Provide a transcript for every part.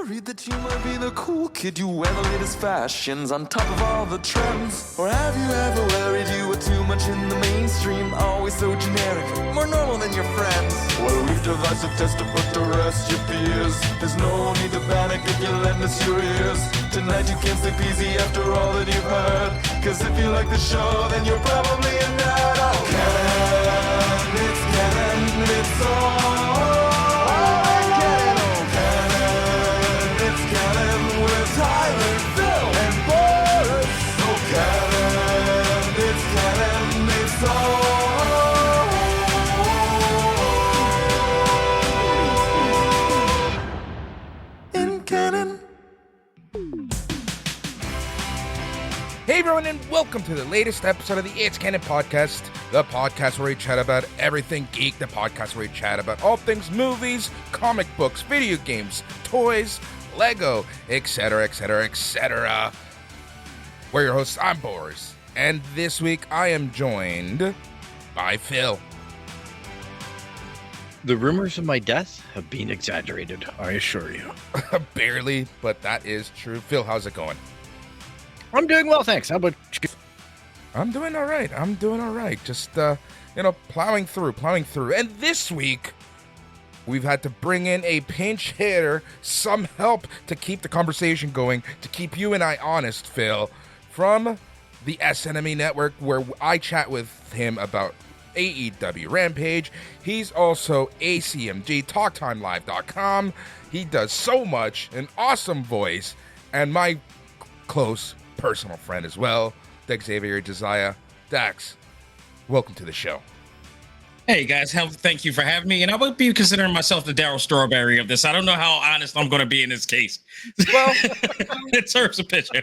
worried that you might be the cool kid? You wear the latest fashions on top of all the trends. Or have you ever worried you were too much in the mainstream? Always so generic, more normal than your friends. Well, we've devised a test to put to rest your fears. There's no need to panic if you lend us your ears. Tonight you can't sleep easy after all that you've heard. Cause if you like the show, then you're probably a nerd. Oh, Canon, it's all. Tyler, Phil, and Boris. Oh, Canon, it's all in Canon. Hey everyone, and welcome to the latest episode of the It's Canon podcast, the podcast where we chat about everything geek, the podcast where we chat about all things movies, comic books, video games, toys, Lego, etc., etc., etc. We're your hosts, I'm Boris, and this week I am joined by Phil. The rumors of my death have been exaggerated, I assure you. Barely, but that is true. Phil, how's it going? I'm doing well, thanks. How about you? I'm doing all right. Just, plowing through. And this week, we've had to bring in a pinch hitter, some help to keep the conversation going, to keep you and I honest, Phil, from the SNME Network, where I chat with him about AEW Rampage. He's also ACMG, TalkTimeLive.com. He does so much, an awesome voice, and my close personal friend as well, Xavier Josiah. Dax, welcome to the show. Hey guys, thank you for having me, and I would be considering myself the Daryl Strawberry of this. I don't know how honest I'm going to be in this case. Well, it serves a picture.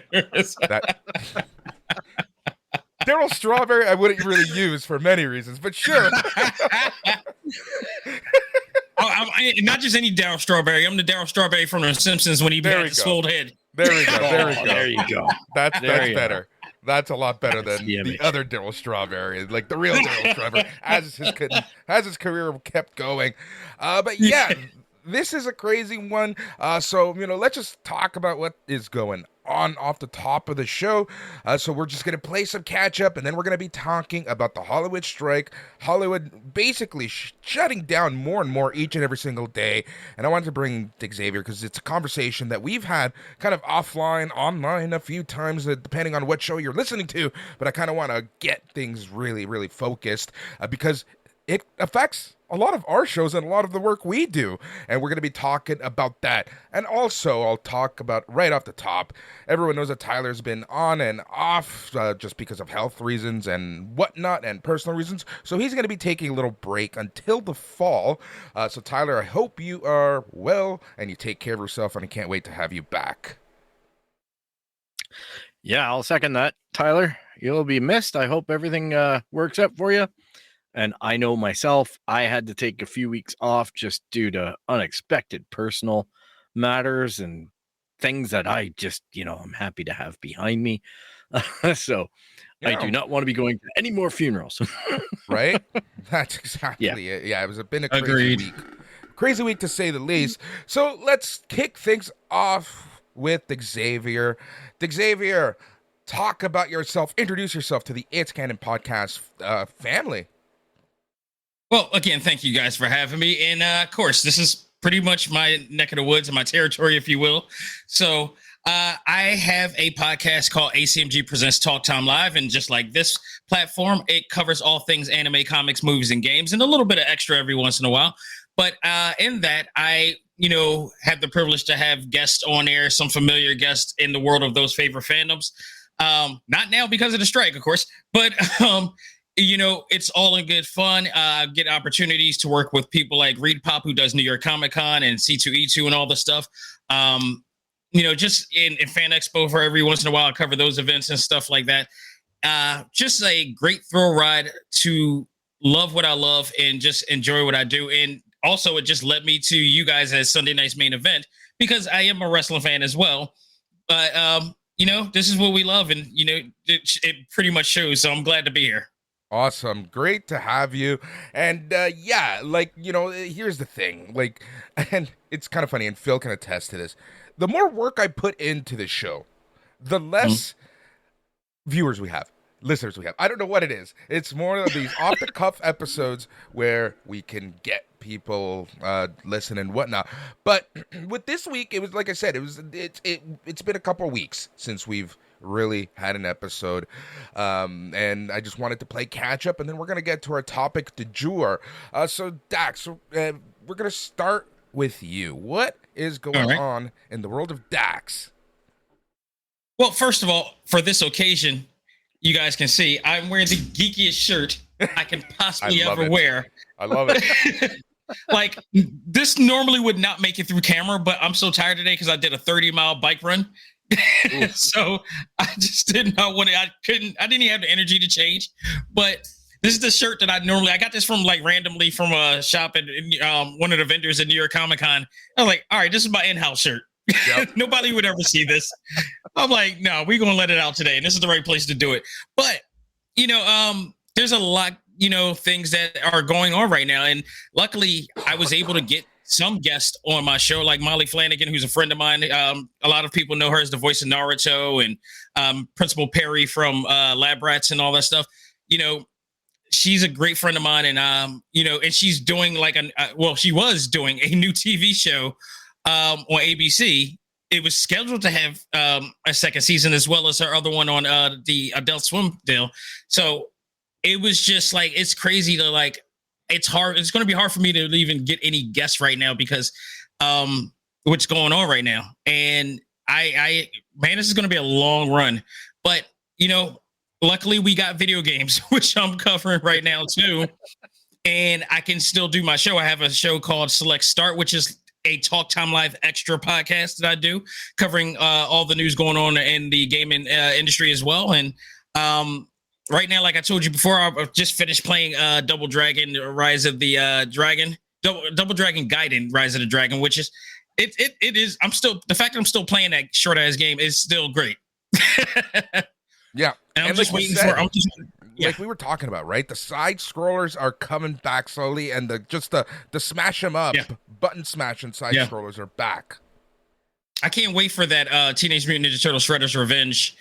Daryl Strawberry I wouldn't really use for many reasons, but sure. I'm not just any Daryl Strawberry. I'm the Daryl Strawberry from The Simpsons when he had the swelled head. There we go. There you go. That's better. That's a lot better than the other Daryl Strawberry, like the real Daryl Strawberry, as his career kept going. But yeah, this is a crazy one. So let's just talk about what is going on off the top of the show. So we're just gonna play some catch up, and then we're gonna be talking about the Hollywood strike. Hollywood basically shutting down more and more each and every single day. And I wanted to bring Xavier because it's a conversation that we've had kind of offline, online a few times, depending on what show you're listening to. But I kind of want to get things really, really focused because it affects a lot of our shows and a lot of the work we do. And we're going to be talking about that. And also, I'll talk about right off the top, everyone knows that Tyler's been on and off just because of health reasons and whatnot and personal reasons. So he's going to be taking a little break until the fall. So Tyler, I hope you are well and you take care of yourself, and I can't wait to have you back. Yeah, I'll second that, Tyler. You'll be missed. I hope everything works out for you. And I know myself, I had to take a few weeks off just due to unexpected personal matters and things that I just, I'm happy to have behind me. So I do not want to be going to any more funerals. Right? That's exactly it. Yeah, it was been a crazy Agreed. week. Crazy week to say the least. So let's kick things off with Xavier. Xavier, talk about yourself. Introduce yourself to the It's Canon podcast family. Well, again, thank you guys for having me. And of course, this is pretty much my neck of the woods and my territory, if you will. So I have a podcast called ACMG Presents Talk Time Live. And just like this platform, it covers all things anime, comics, movies, and games, and a little bit of extra every once in a while. But in that, I have the privilege to have guests on air, some familiar guests in the world of those favorite fandoms. Not now because of the strike, of course, but it's all in good fun. Get opportunities to work with people like Reed Pop, who does New York Comic Con and C2E2 and all the stuff. Just in Fan Expo for every once in a while, I cover those events and stuff like that. Just a great thrill ride to love what I love and just enjoy what I do. And also, it just led me to you guys as Sunday night's main event because I am a wrestling fan as well. But, this is what we love. And, it pretty much shows. So I'm glad to be here. Awesome. Great to have you. And yeah, like, here's the thing. Like, and it's kind of funny, and Phil can attest to this. The more work I put into the show, the less viewers we have, listeners we have. I don't know what it is. It's more of these off the cuff episodes where we can get people listen and whatnot. But with this week, it was like I said, it's been a couple of weeks since we've really had an episode, and I just wanted to play catch up, and then we're gonna get to our topic du jour. So Dax, we're gonna start with you. What is going on in the world of Dax? Well, first of all, for this occasion, you guys can see I'm wearing the geekiest shirt I can possibly ever wear. I love it. Like, this normally would not make it through camera, but I'm so tired today because I did a 30-mile bike run. So I just did not want to. I didn't even have the energy to change. But this is the shirt that I got this from like randomly from a shop at one of the vendors at New York Comic Con. I was like, all right, this is my in-house shirt. Yep. Nobody would ever see this. I'm like, no, we're gonna let it out today, and this is the right place to do it. But there's a lot, things that are going on right now, and luckily, I was able to get some guests on my show, like Molly Flanagan, who's a friend of mine. A lot of people know her as the voice of Naruto, and Principal Perry from Lab Rats and all that stuff. She's a great friend of mine, and and she's doing like she was doing a new TV show on ABC. It was scheduled to have a second season, as well as her other one on the Adult Swim deal. So it was just like, it's crazy to like, it's hard. It's going to be hard for me to even get any guests right now because what's going on right now. And man, this is going to be a long run, but luckily we got video games, which I'm covering right now too. And I can still do my show. I have a show called Select Start, which is a Talk Time Live extra podcast that I do, covering all the news going on in the gaming industry as well. And right now, like I told you before, I've just finished playing Double Dragon Rise of the Dragon, Double Dragon Gaiden Rise of the Dragon, which is it is. The fact that I'm still playing that short ass game is still great. Yeah, and I'm just waiting for. Like we were talking about, right? The side scrollers are coming back slowly, and the smash them up, button smashing side scrollers are back. I can't wait for that Teenage Mutant Ninja Turtles Shredder's Revenge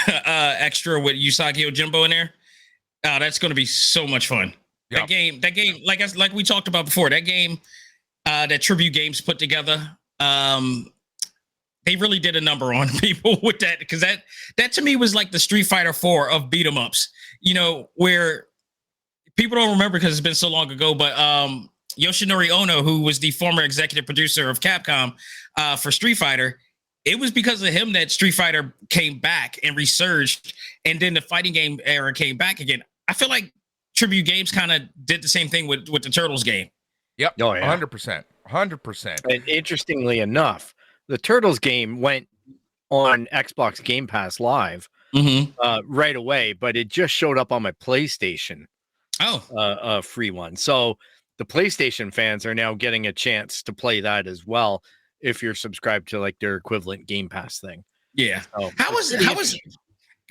extra with Usagi Ojimbo in there. Oh, that's going to be so much fun. Yep. That game, like we talked about before, that game that Tribute Games put together, they really did a number on people with that, because that to me was like the Street Fighter 4 of beat 'em ups. Where people don't remember because it's been so long ago, but Yoshinori Ono, who was the former executive producer of Capcom for Street Fighter, it was because of him that Street Fighter came back and resurged, and then the fighting game era came back again. I feel like Tribute Games kind of did the same thing with the Turtles game. Yep. Oh, yeah. 100%. And interestingly enough, the Turtles game went on Xbox Game Pass Live right away, but it just showed up on my PlayStation. Free one. So the PlayStation fans are now getting a chance to play that as well if you're subscribed to like their equivalent Game Pass thing. Yeah. So, how was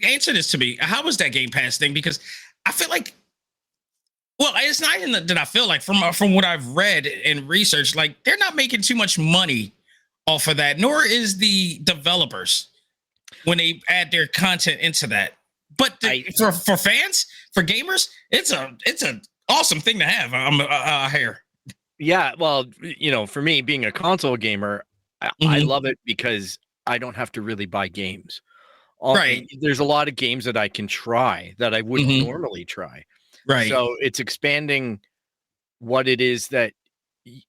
answer this to me? How was that Game Pass thing? Because I feel like, well, it's not even that I feel like from what I've read and researched, like they're not making too much money off of that, nor is the developers when they add their content into that. But for fans, for gamers, it's an awesome thing to have. Here. Yeah, well, for me being a console gamer, I love it because I don't have to really buy games. Right. There's a lot of games that I can try that I wouldn't normally try. Right. So it's expanding what it is that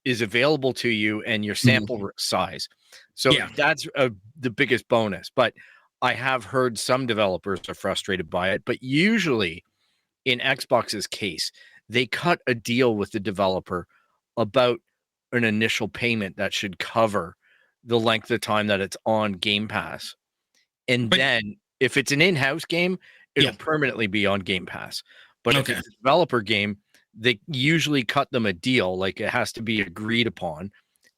is available to you and your sample size. So that's the biggest bonus. But I have heard some developers are frustrated by it. But usually in Xbox's case, they cut a deal with the developer about an initial payment that should cover the length of time that it's on Game Pass. And then if it's an in-house game, it'll permanently be on Game Pass. But if it's a developer game, they usually cut them a deal, like it has to be agreed upon.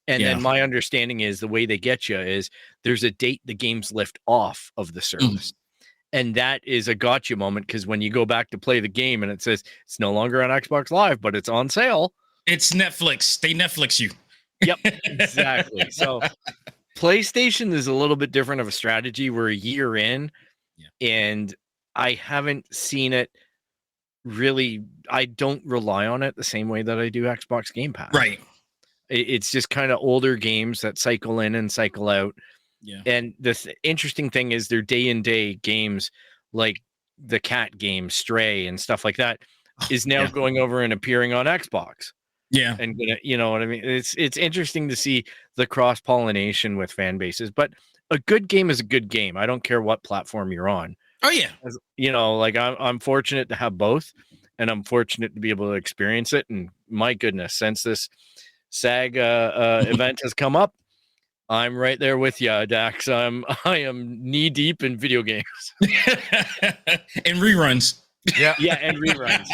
And then my understanding is the way they get you is there's a date the games lift off of the service. And that is a gotcha moment, because when you go back to play the game and it says it's no longer on Xbox Live, but it's on sale. It's Netflix. They Netflix you. Yep, exactly. So PlayStation is a little bit different of a strategy. We're a year in, and I haven't seen it really. I don't rely on it the same way that I do Xbox Game Pass. Right. It's just kind of older games that cycle in and cycle out. Yeah. And the interesting thing is they're day and day games, like the cat game Stray and stuff like that is now going over and appearing on Xbox. Yeah. And you know what I mean? It's interesting to see the cross pollination with fan bases, but a good game is a good game. I don't care what platform you're on. Oh yeah. You know, like I'm fortunate to have both, and I'm fortunate to be able to experience it. And my goodness, since this SAG event has come up, I'm right there with you, Dax. I am knee deep in video games and reruns. Yeah, and reruns.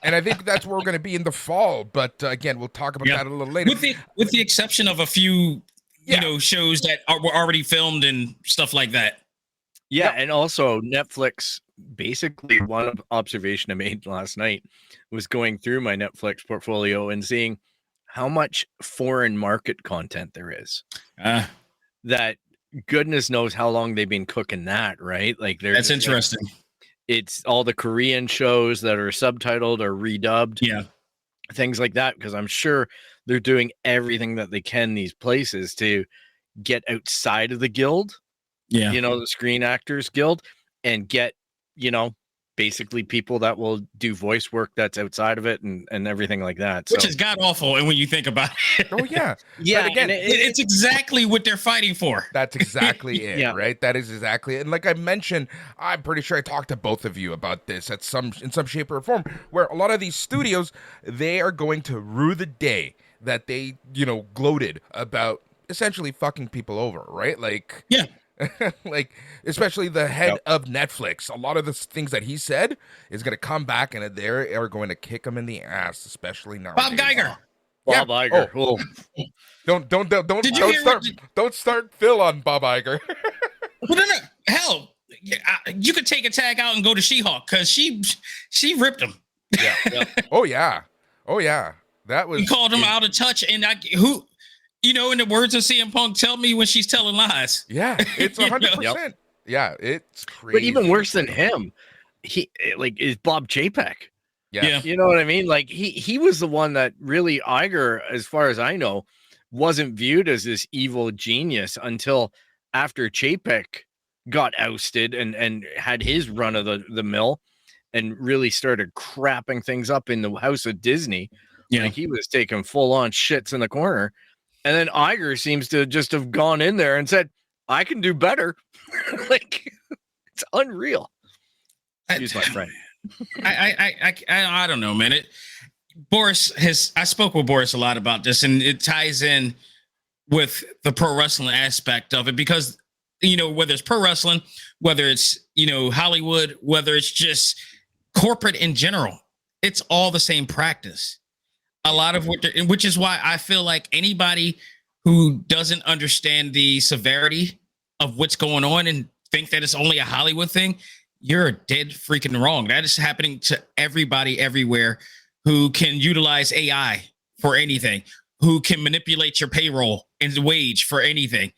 And I think that's where we're going to be in the fall. But again, we'll talk about that a little later. With the exception of a few, you know, shows that were already filmed and stuff like that. Yeah, and also Netflix. Basically, one observation I made last night was going through my Netflix portfolio and seeing how much foreign market content there is. That goodness knows how long they've been cooking that, right? Like that's interesting. It's all the Korean shows that are subtitled or redubbed. Yeah. Things like that, because I'm sure they're doing everything that they can, these places, to get outside of the guild. Yeah. You know, the Screen Actors Guild, and get, you know, basically people that will do voice work that's outside of it and everything like that. Which is god awful. And when you think about it, oh yeah, yeah. But again, it's exactly what they're fighting for. That's exactly it, right? That is exactly it. And like I mentioned, I'm pretty sure I talked to both of you about this in some shape or form, where a lot of these studios, they are going to rue the day that they, you know, gloated about essentially fucking people over, right? Like, yeah. like, especially the head of Netflix, a lot of the things that he said is going to come back, and they are going to kick him in the ass, especially now. Bob Iger. Bob Iger. Oh. Don't start Phil on Bob Iger. Well, no. Hell, you could take a tag out and go to She-Hulk, because she ripped him. Yeah. Oh yeah. That was. He called him out of touch, and who. You know, in the words of CM Punk, tell me when she's telling lies. Yeah, it's 100%. Yeah, it's crazy. But even worse than him, is Bob Chapek. Yeah. You know what I mean? Like he was the one that really, Iger, as far as I know, wasn't viewed as this evil genius until after Chapek got ousted and had his run of the mill and really started crapping things up in the house of Disney. Yeah. Like he was taking full on shits in the corner. And then Iger seems to just have gone in there and said, I can do better. Like, it's unreal. Excuse my friend. I don't know, man. I spoke with Boris a lot about this, and it ties in with the pro wrestling aspect of it, because, you know, whether it's pro wrestling, whether it's, you know, Hollywood, whether it's just corporate in general, it's all the same practice. A lot of which is why I feel like anybody who doesn't understand the severity of what's going on and think that it's only a Hollywood thing, you're dead freaking wrong. That is happening to everybody everywhere who can utilize AI for anything, who can manipulate your payroll and wage for anything.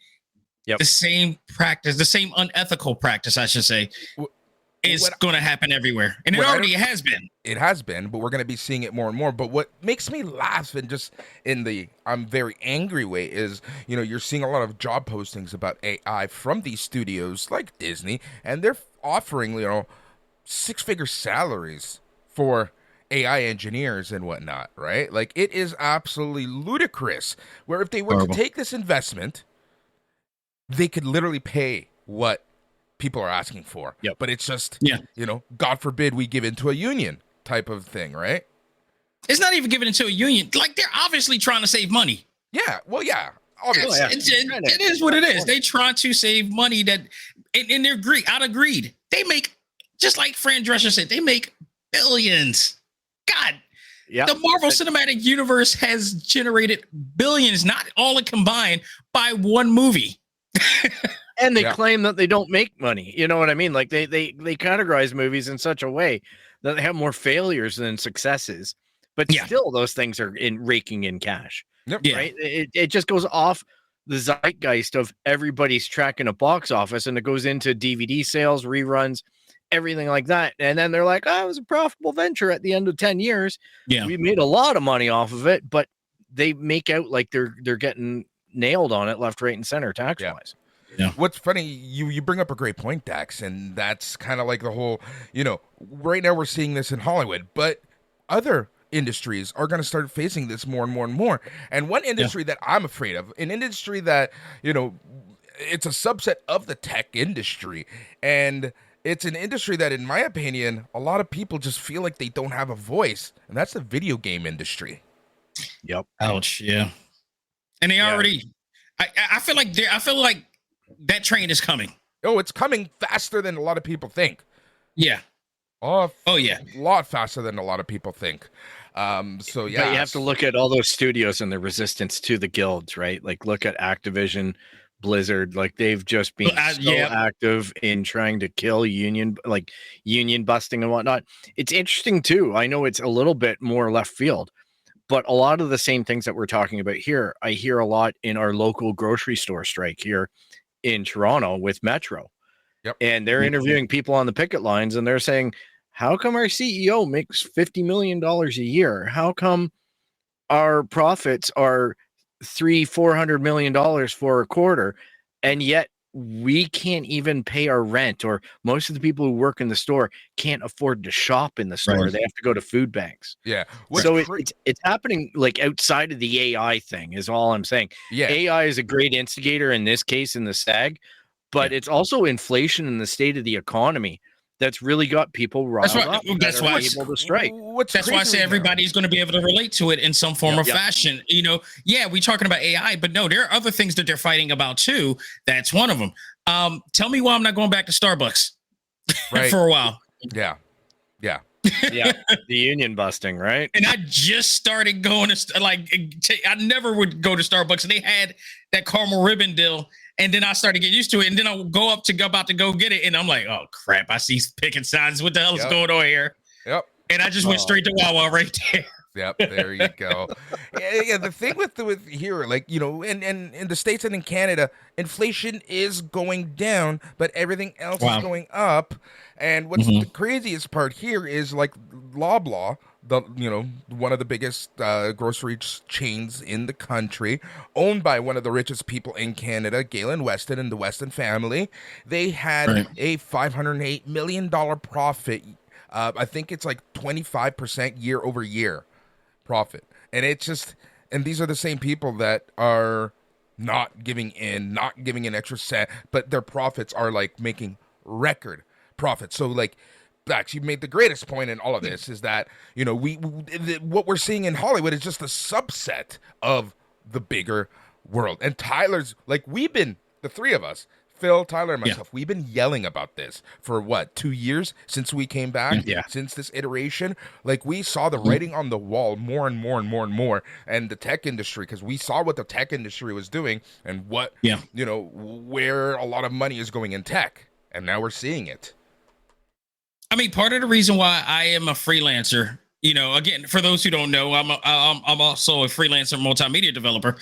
Yep. The same practice, the same unethical practice, I should say, is going to happen everywhere. And it already has been. It has been, but we're going to be seeing it more and more. But what makes me laugh, and just in the I'm very angry way, is, you know, you're seeing a lot of job postings about AI from these studios like Disney, and they're offering, you know, 6-figure salaries for AI engineers and whatnot, right? Like, it is absolutely ludicrous, where if they were to take this investment, they could literally pay what people are asking for. Yep. But it's just, you know, God forbid we give into a union type of thing, right? It's not even given into a union. Like, they're obviously trying to save money. Yeah. Well, yeah. Obviously. It is what it is. They try to save money and they're out of greed. They make, just like Fran Drescher said, they make billions. God. Yeah. The Marvel Cinematic Universe has generated billions, not all combined, by one movie. And they Yeah. claim that they don't make money. You know what I mean? Like they categorize movies in such a way that they have more failures than successes, but Yeah. still those things are raking in cash. Yep. Yeah. Right? It just goes off the zeitgeist of everybody's tracking a box office, and it goes into DVD sales, reruns, everything like that. And then they're like, "Oh, it was a profitable venture at the end of 10 years. Yeah. We made a lot of money off of it," but they make out like they're getting nailed on it left, right, and center tax wise. Yeah. What's funny, you bring up a great point, Dax, and that's kind of like the whole, right now we're seeing this in Hollywood, but other industries are going to start facing this more and more and more. And one industry that I'm afraid of, an industry that, it's a subset of the tech industry, and it's an industry that, in my opinion, a lot of people just feel like they don't have a voice, and that's the video game industry. Yep. Ouch. Yeah. And they already, I feel like that train is coming. Oh, it's coming faster than a lot of people think. Yeah. Oh yeah. A lot faster than a lot of people think. So yeah. But you have to look at all those studios and the resistance to the guilds, right? Like look at Activision, Blizzard, like they've just been active in trying to kill union busting and whatnot. It's interesting too. I know it's a little bit more left field, but a lot of the same things that we're talking about here, I hear a lot in our local grocery store strike here in Toronto with Metro. Yep. And they're interviewing people on the picket lines, and they're saying, how come our CEO makes $50 million a year? How come our profits are $400 million for a quarter, and yet we can't even pay our rent, or most of the people who work in the store can't afford to shop in the store. Right. They have to go to food banks. Yeah. So it's happening like outside of the AI thing is all I'm saying. Yeah. AI is a great instigator in this case in the SAG, but it's also inflation in the state of the economy that's really got people riled up. That's why able to strike. That's why I say everybody's going to be able to relate to it in some form or fashion. We're talking about AI, but no, there are other things that they're fighting about too. That's one of them. Tell me why I'm not going back to Starbucks for a while. Yeah. The union busting, right? And I just started going to I never would go to Starbucks, and they had that caramel ribbon deal. And then I started to get used to it. And then I'll go about to go get it. And I'm like, oh, crap. I see picking signs. What the hell is going on here? Yep. And I just went straight to Wawa right there. Yep. There you go. Yeah. The thing with here, in the States and in Canada, inflation is going down, but everything else is going up. And what's the craziest part here is like Loblaw, one of the biggest grocery chains in the country, owned by one of the richest people in Canada, Galen Weston and the Weston family. They had a $508 million profit. I think it's like 25% year over year profit. And it's just, and these are the same people that are not giving an extra cent, but their profits are like making record profits. So like, Dax, you made the greatest point in all of this is that, what we're seeing in Hollywood is just a subset of the bigger world. And Tyler's, the three of us, Phil, Tyler, and myself, we've been yelling about this for 2 years since we came back, since this iteration. Like, we saw the writing on the wall more and more and more and more, and the tech industry, because we saw what the tech industry was doing and what, where a lot of money is going in tech. And now we're seeing it. I mean, part of the reason why I am a freelancer, again, for those who don't know, I'm also a freelancer multimedia developer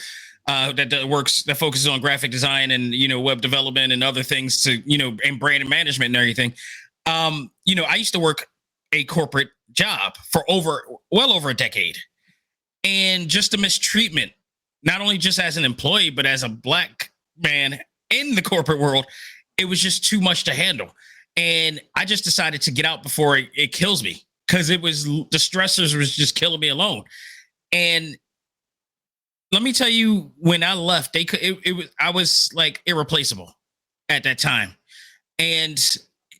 that focuses on graphic design and, web development and other things to, and brand and management and everything. I used to work a corporate job for well over a decade, and just the mistreatment, not only just as an employee, but as a Black man in the corporate world, it was just too much to handle. And I just decided to get out before it kills me, because the stressors was just killing me alone. And let me tell you, when I left, I was like irreplaceable at that time. And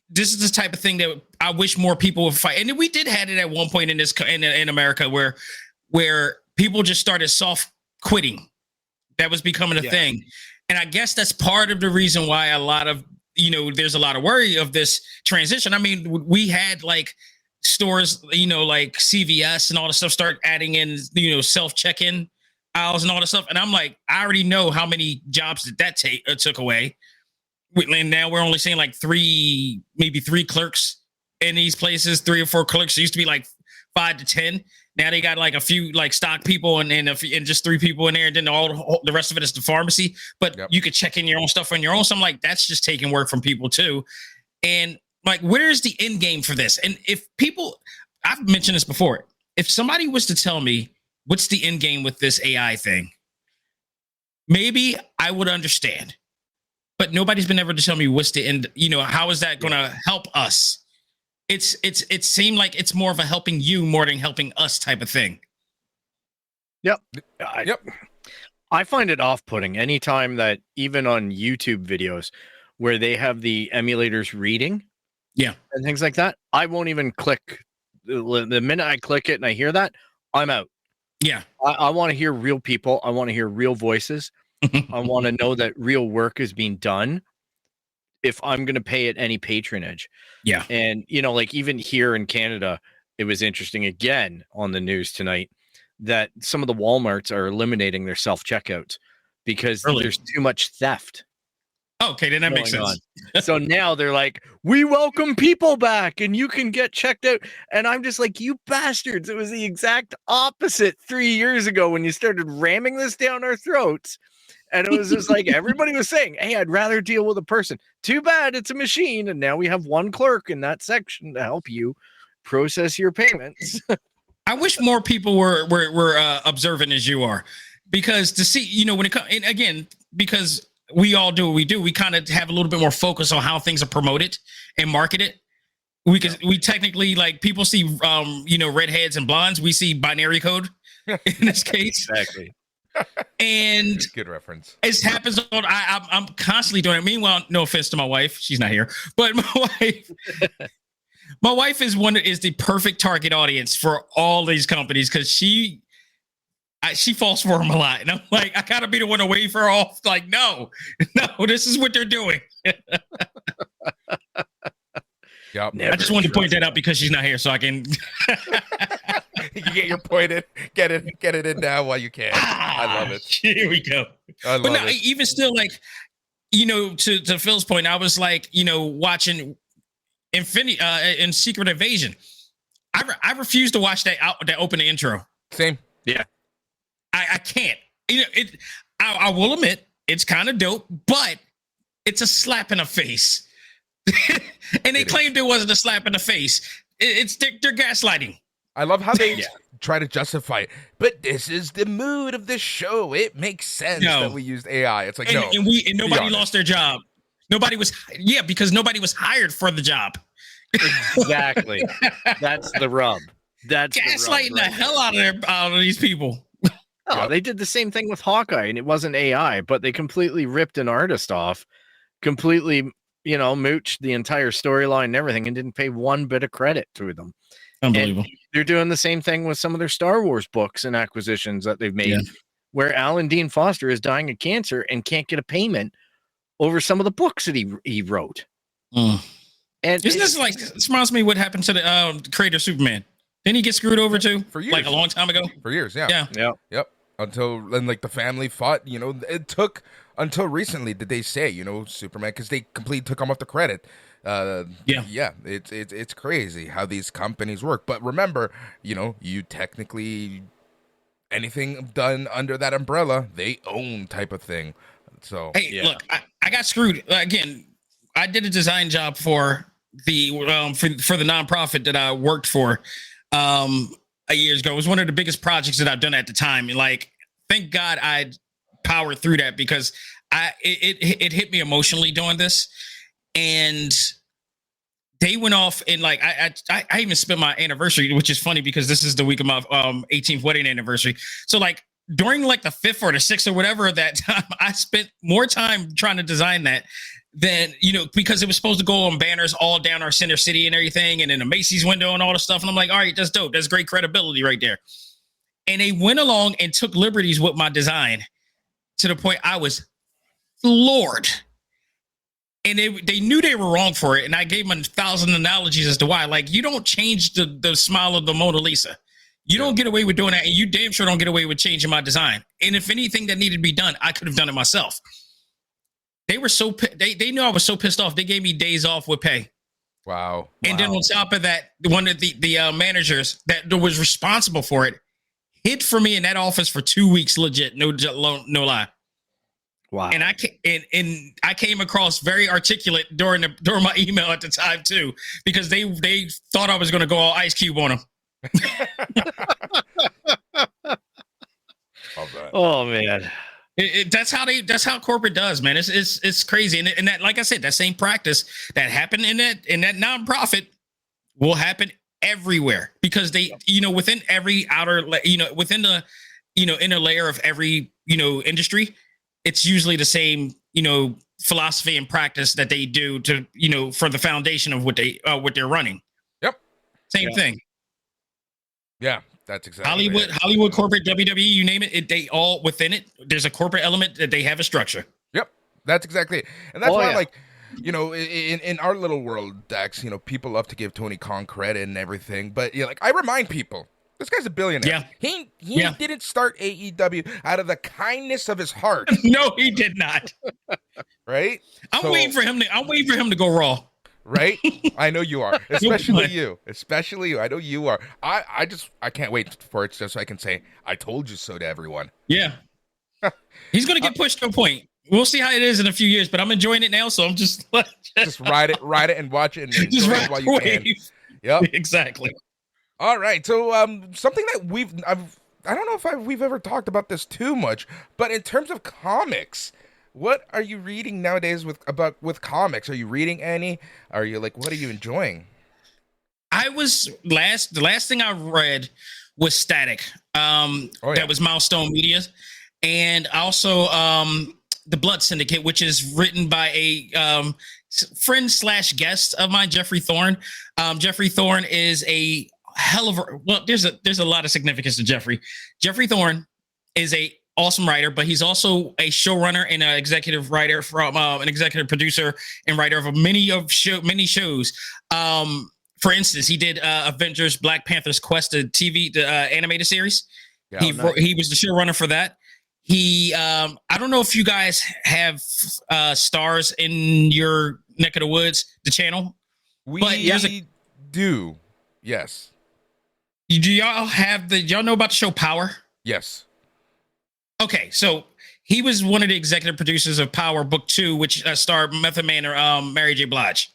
this is the type of thing that I wish more people would fight. And we did have it at one point in America where people just started soft quitting. That was becoming a thing. And I guess that's part of the reason why a lot of, there's a lot of worry of this transition. I mean, we had like stores, like CVS and all the stuff start adding in, self-check-in aisles and all the stuff. And I'm like, I already know how many jobs that took away. and now we're only seeing like maybe three clerks in these places, 3 or 4 clerks. It used to be like 5 to 10. Now they got like a few like stock people and just 3 people in there, and then the rest of it is the pharmacy. But you could check in your own stuff on your own. So I'm like, that's just taking work from people too. And like, where's the end game for this? And if people, I've mentioned this before, if somebody was to tell me what's the end game with this AI thing, maybe I would understand. But nobody's been able to tell me what's the end. How is that going to help us? It seemed like it's more of a helping you more than helping us type of thing. Yep. Yep. I find it off-putting anytime that even on YouTube videos where they have the emulators reading, and things like that, I won't even click. The minute I click it and I hear that, I'm out. Yeah. I want to hear real people. I want to hear real voices. I want to know that real work is being done if I'm going to pay it any patronage. Yeah. And, like even here in Canada, it was interesting again on the news tonight that some of the Walmarts are eliminating their self-checkouts because there's too much theft. Okay, then that makes sense. So now they're like, we welcome people back and you can get checked out. And I'm just like, you bastards. It was the exact opposite 3 years ago when you started ramming this down our throats. And it was just like everybody was saying, hey, I'd rather deal with a person. Too bad it's a machine. And now we have one clerk in that section to help you process your payments. I wish more people were observant as you are, because to see, when it comes, and again, because we all do what we do, we kind of have a little bit more focus on how things are promoted and marketed. We technically, like, people see, redheads and blondes. We see binary code in this case. Exactly. And good reference. It happens on. I'm constantly doing it. Meanwhile, no offense to my wife, she's not here, but my wife is the perfect target audience for all these companies because she falls for them a lot, and I'm like, I gotta be the one to wave her off. Like, no, this is what they're doing. Yep. I just wanted to point that out because she's not here, so I can. You get your point in. Get it in now while you can. I love it. Here we go. But no, even still, like, to Phil's point, I was like, watching Infinity and Secret Invasion. I refuse to watch that opening intro. Same. Yeah. I can't. I will admit it's kind of dope, but it's a slap in the face. And they claimed it wasn't a slap in the face. They're gaslighting. I love how they try to justify it, but this is the mood of the show. It makes sense that we used AI. It's like, and nobody lost their job. Because nobody was hired for the job. Exactly. That's the rub. That's gaslighting the hell out of these people. Oh, they did the same thing with Hawkeye, and it wasn't AI, but they completely ripped an artist off, completely, mooched the entire storyline and everything, and didn't pay one bit of credit to them. Unbelievable. And they're doing the same thing with some of their Star Wars books and acquisitions that they've made, where Alan Dean Foster is dying of cancer and can't get a payment over some of the books that he wrote. And isn't this like, this reminds me what happened to the creator of Superman? Didn't he get screwed over too? For years. Like a long time ago? For years, yeah. Yep. Until then, like, the family fought, it took until recently did they say, Superman, because they completely took him off the credit. It's crazy how these companies work. But remember, you technically, anything done under that umbrella, they own type of thing. So hey, look, I got screwed again. I did a design job for the for the nonprofit that I worked for years ago. It was one of the biggest projects that I've done at the time. And, like, thank God I powered through that, because it hit me emotionally doing this. And they went off, and, like, I even spent my anniversary, which is funny because this is the week of my 18th wedding anniversary. So, like, during like the 5th or the 6th or whatever of that time, I spent more time trying to design that than, because it was supposed to go on banners all down our center city and everything, and in a Macy's window and all the stuff. And I'm like, all right, that's dope. That's great credibility right there. And they went along and took liberties with my design to the point I was floored. And they knew they were wrong for it. And I gave them 1,000 analogies as to why. Like, you don't change the smile of the Mona Lisa. You don't get away with doing that. And you damn sure don't get away with changing my design. And if anything that needed to be done, I could have done it myself. They were they knew I was so pissed off. They gave me days off with pay. Wow. And then on top of that, one of the managers that was responsible for it hid for me in that office for 2 weeks, legit, no lie. Wow. And I came across very articulate during my email at the time too, because they thought I was going to go all Ice Cube on them. Oh man. That's how corporate does, man. It's crazy, and that, like I said, that same practice that happened in that nonprofit will happen everywhere, because they, within every within the, inner layer of every, industry, it's usually the same, philosophy and practice that they do to, for the foundation of what they're running. Yep. Same thing. Yeah. That's exactly Hollywood corporate, WWE, you name it, they all within it. There's a corporate element that they have a structure. Yep, that's exactly it, and that's why, like, in our little world, Dax, people love to give Tony Khan credit and everything, but like, I remind people, this guy's a billionaire. Yeah, he didn't start AEW out of the kindness of his heart. No, he did not. Right? I'm waiting for him to go Raw. Right? I know you are. Especially you. I know you are. I can't wait for it just so I can say, I told you so to everyone. Yeah. He's going to get pushed to a point. We'll see how it is in a few years, but I'm enjoying it now, so I'm just ride it and watch it and just enjoy it while you can. Yep. Exactly. All right. So something that I don't know if we've ever talked about this too much, but in terms of comics, what are you reading nowadays with comics? Are you reading any? Are you what are you enjoying? The last thing I read was Static. That was Milestone Media, and also The Blood Syndicate, which is written by a friend / guest of mine, Jeffrey Thorne. Jeffrey Thorne is a hell of there's a lot of significance to Jeffrey. Jeffrey Thorne is a awesome writer, but he's also a showrunner and an executive writer from an executive producer and writer of many shows. For instance, he did Avengers Black Panther's Quest, the animated series. Yeah, he was the showrunner for that. He I don't know if you guys have Stars in your neck of the woods, the channel. We do. Yes. Do y'all know about the show Power? Yes. Okay, so he was one of the executive producers of Power Book 2, which starred Method Man or Mary J. Blige.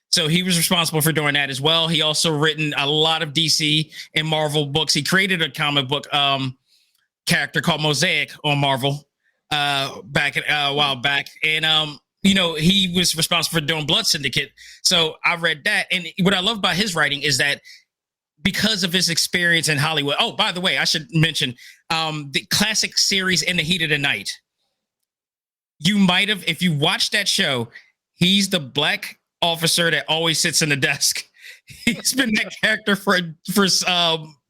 So he was responsible for doing that as well. He also written a lot of DC and Marvel books. He created a comic book character called Mosaic on Marvel a while back. And, he was responsible for doing Blood Syndicate. So I read that. And what I love about his writing is that because of his experience in Hollywood. Oh, by the way, I should mention the classic series In the Heat of the Night. You might have, if you watched that show, he's the black officer that always sits in the desk. He's been that character for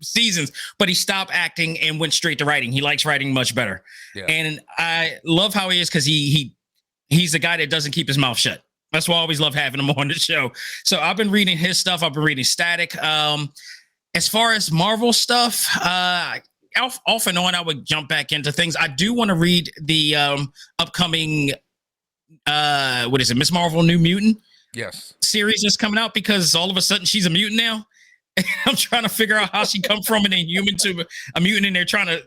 seasons, but he stopped acting and went straight to writing. He likes writing much better. Yeah. And I love how he is, because he's the guy that doesn't keep his mouth shut. That's why I always love having him on the show. So I've been reading his stuff. I've been reading Static. As far as Marvel stuff, off and on, I would jump back into things. I do want to read the upcoming, what is it, Ms. Marvel New Mutant? Yes. Series that's coming out, because all of a sudden she's a mutant now. And I'm trying to figure out how she come from an inhuman to a mutant, and they're trying to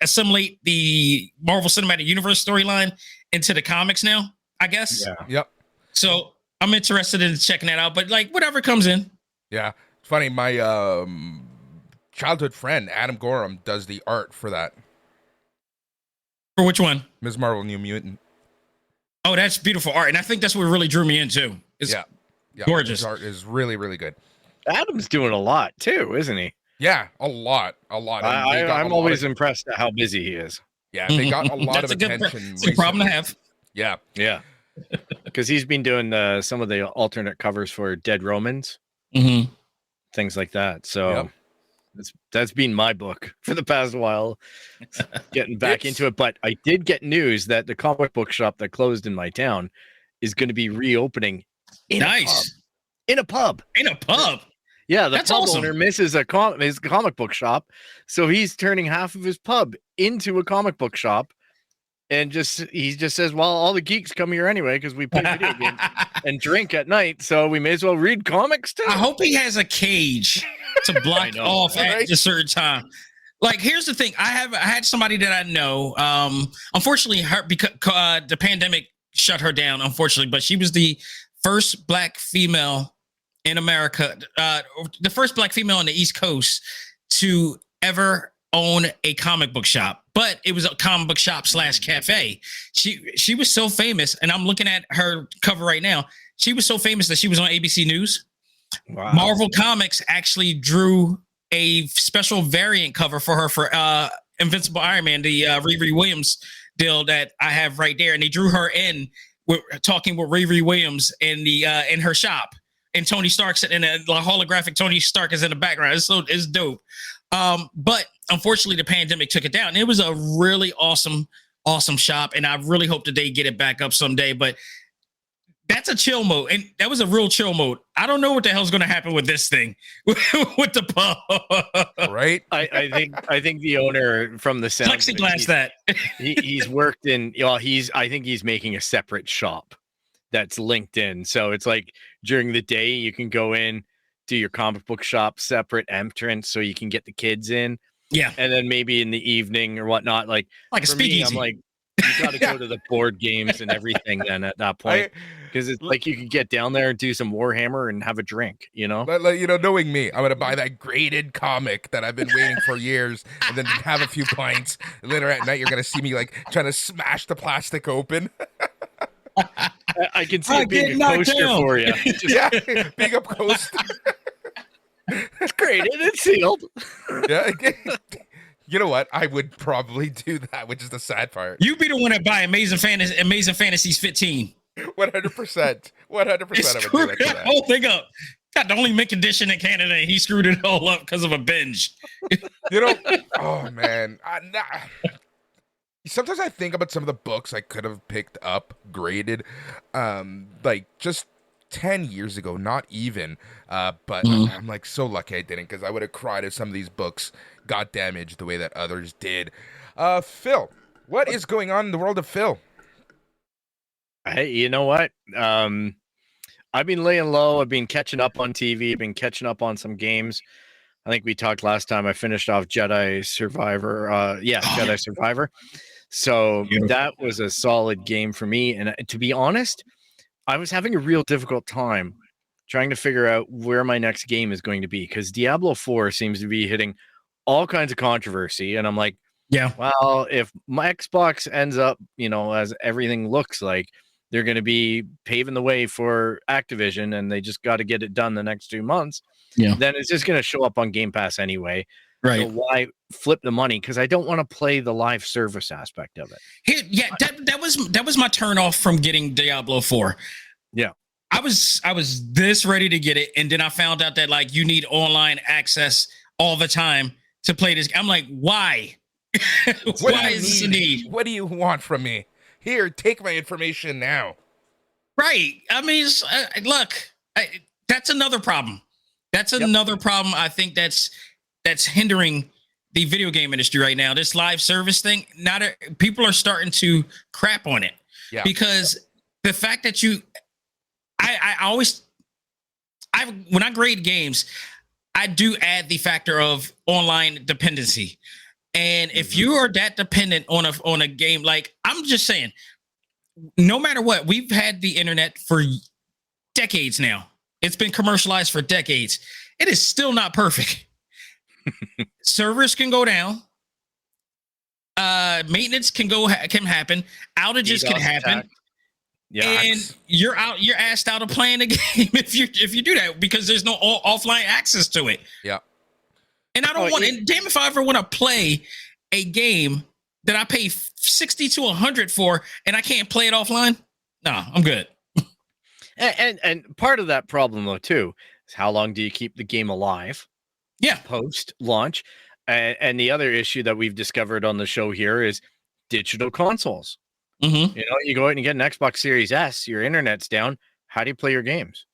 assimilate the Marvel Cinematic Universe storyline into the comics now, I guess. Yeah. Yep. So I'm interested in checking that out, but whatever comes in. Yeah. It's funny. My childhood friend, Adam Gorham, does the art for that. For which one? Ms. Marvel New Mutant. Oh, that's beautiful art. And I think that's what really drew me in too. It's gorgeous. His art is really, really good. Adam's doing a lot too, isn't he? Yeah, a lot. I'm always impressed at how busy he is. Yeah, they got a lot of attention. It's a problem to have. Yeah. Because he's been doing some of the alternate covers for Dead Romans, things like that. So that's been my book for the past while, getting back into it. But I did get news that the comic book shop that closed in my town is going to be reopening in a pub. Yeah, the pub owner misses his comic book shop, so he's turning half of his pub into a comic book shop. and he just says, well, all the geeks come here anyway because we play video games and drink at night, so we may as well read comics too. I hope he has a cage to block off at a certain time. Like, here's the thing: I had somebody that I know. Unfortunately, because the pandemic shut her down. Unfortunately, but she was the first Black female in America, the first Black female on the East Coast to ever own a comic book shop. But it was a comic book shop / cafe. She was so famous, and I'm looking at her cover right now. She was so famous that she was on ABC News. Wow. Marvel Comics actually drew a special variant cover for her for Invincible Iron Man, the Riri Williams deal that I have right there, and they drew her in talking with Riri Williams in the in her shop, and Tony Stark's in a holographic Tony Stark is in the background. It's dope. But unfortunately, the pandemic took it down. It was a really awesome shop, and I really hope that they get it back up someday. But that's a chill mode, and that was a real chill mode. I don't know what the hell's going to happen with this thing, with the pub. Right? I think the owner from the sound plexiglass he's worked in. I think he's making a separate shop that's linked in. So it's like during the day you can go in, do your comic book shop separate entrance, so you can get the kids in. Yeah, and then maybe in the evening or whatnot, like a speakeasy. I'm like, you got to go to the board games and everything then at that point, because it's like you could get down there and do some Warhammer and have a drink, knowing me, I'm gonna buy that graded comic that I've been waiting for years, and then have a few pints. And later at night, you're gonna see me like trying to smash the plastic open. I can see it being a coaster for you. Yeah, being a coaster. It's graded and sealed. Yeah. You know what? I would probably do that, which is the sad part. You be the one that buy Amazing Fantasies 15. 100%. 100%. I would do that. Whole thing up. Got the only mint condition in Canada, and he screwed it all up because of a binge. Oh man. Sometimes I think about some of the books I could have picked up graded, like just 10 years ago, not even. But I'm like so lucky I didn't, because I would have cried if some of these books got damaged the way that others did. Phil, what is going on in the world of Phil? Hey, you know what? I've been laying low. I've been catching up on TV. I've been catching up on some games. I think we talked last time. I finished off Jedi Survivor. Jedi Survivor. So that was a solid game for me. And to be honest, I was having a real difficult time trying to figure out where my next game is going to be, because Diablo 4 seems to be hitting all kinds of controversy. And I'm like, yeah, well, if my Xbox ends up, as everything looks like, they're going to be paving the way for Activision, and they just got to get it done the next 2 months. Yeah. Then it's just going to show up on Game Pass anyway. Right. So why flip the money? Because I don't want to play the live service aspect of it. That was my turn off from getting Diablo 4. Yeah. I was this ready to get it, and then I found out that you need online access all the time to play this. I'm like, why? Why is this a need? What do you want from me? Here, take my information now. Right. I mean, that's another problem. That's another problem. I think that's hindering the video game industry right now. This live service thing, people are starting to crap on it. Yeah. Because the fact that when I grade games, I do add the factor of online dependency. And if you are that dependent on a game, I'm just saying, no matter what, we've had the internet for decades now. It's been commercialized for decades. It is still not perfect. Servers can go down. Maintenance can happen. Outages can happen. Yeah, and you're asked out of playing the game if you do that, because there's no offline access to it. Yeah. And I don't and damn if I ever want to play a game that I pay 60 to 100 for and I can't play it offline. No, I'm good. And part of that problem though too is how long do you keep the game alive? Yeah. Post launch. And the other issue that we've discovered on the show here is digital consoles. Mm-hmm. You go out and you get an Xbox Series S, your internet's down. How do you play your games?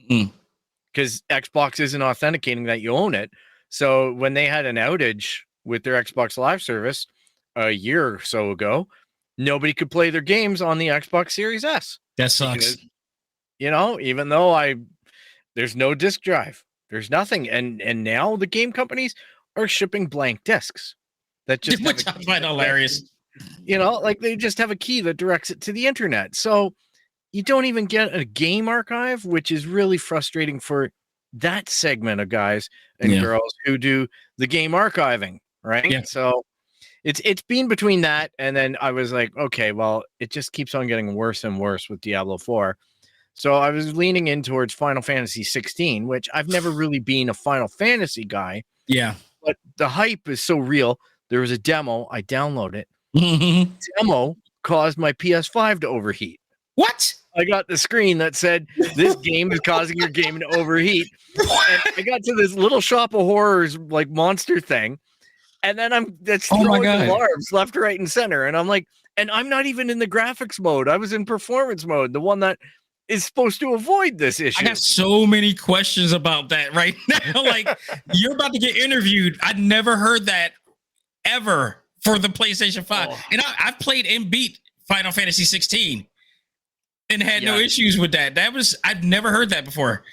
Because Xbox isn't authenticating that you own it. So when they had an outage with their Xbox Live service a year or so ago, nobody could play their games on the Xbox Series S. That sucks. Because, even though there's no disk drive, there's nothing, and now the game companies are shipping blank discs that just Which I find hilarious. Like they just have a key that directs it to the internet. So you don't even get a game archive, which is really frustrating for that segment of guys and girls who do the game archiving, right? Yeah. So it's been between that, and then I was like, okay, well, it just keeps on getting worse and worse with Diablo 4. So I was leaning in towards Final Fantasy 16, which I've never really been a Final Fantasy guy. Yeah. But the hype is so real. There was a demo. I downloaded it. Mm-hmm. Demo caused my PS5 to overheat. What? I got the screen that said, this game is causing your game to overheat. And I got to this little shop of horrors, like monster thing. And then that's throwing alarms left, right, and center. And I'm like, and I'm not even in the graphics mode. I was in performance mode, the one that is supposed to avoid this issue. I got so many questions about that right now. Like, you're about to get interviewed. I'd never heard that ever for the PlayStation 5. Oh. And I've played and beat Final Fantasy 16 and had no issues with that. I'd never heard that before.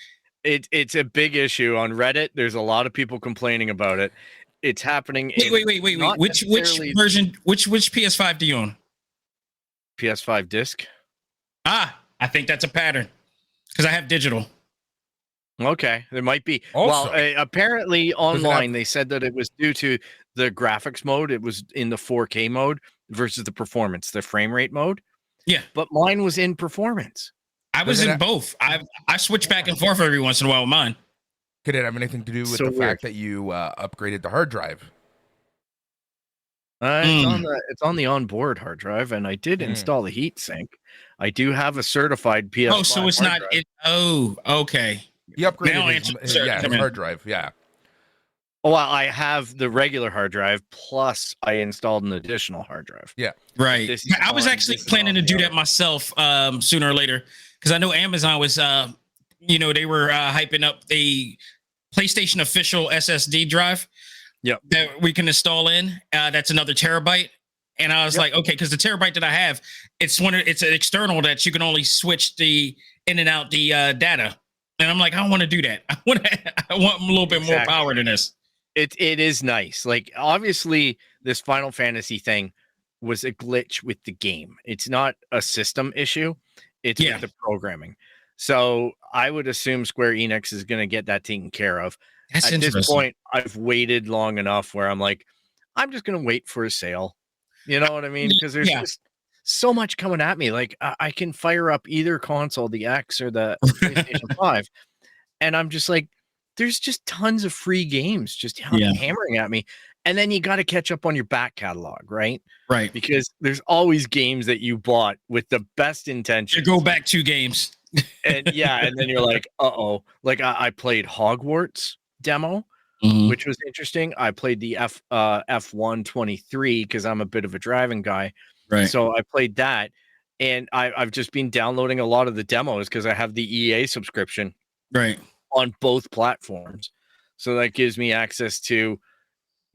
It's a big issue on Reddit. There's a lot of people complaining about it. It's happening. Wait. Which version, which PS5 do you own? PS5 disc. I think that's a pattern because I have digital. Okay, there might be. Also, well, apparently online they said that it was due to the graphics mode. It was in the 4K mode versus the performance, the frame rate mode. Yeah, but mine was in performance. I was in both. I switch back and forth every once in a while with mine. Could it have anything to do with the fact that you upgraded the hard drive? It's on the onboard hard drive, and I did install the heat sink. I do have a certified PS5. Oh, so it's not it. Oh, okay. You upgraded his hard drive. Yeah. Oh, well, I have the regular hard drive, plus I installed an additional hard drive. Yeah. Right. I was actually planning to do that myself sooner or later, because I know Amazon was, they were hyping up a PlayStation official SSD drive. Yep. That we can install in. That's another terabyte. And I was like, okay, because the terabyte that I have, it's an external that you can only switch in and out the data. And I'm like, I don't want to do that. I want a little bit more power than this. It is nice. Like, obviously, this Final Fantasy thing was a glitch with the game. It's not a system issue. It's with the programming. So I would assume Square Enix is going to get that taken care of. That's At this point, I've waited long enough where I'm like, I'm just going to wait for a sale. You know what I mean? Because there's just so much coming at me. Like, I can fire up either console, the X or the PlayStation 5. And I'm just like, there's just tons of free games just hammering at me. And then you got to catch up on your back catalog, right? Right. Because there's always games that you bought with the best intentions. You go back 2 games. And and then you're like, uh-oh. Like, I played Hogwarts demo, which was interesting. I played the F123 because I'm a bit of a driving guy. Right. So I played that. And I've just been downloading a lot of the demos because I have the EA subscription. Right. On both platforms. So that gives me access to,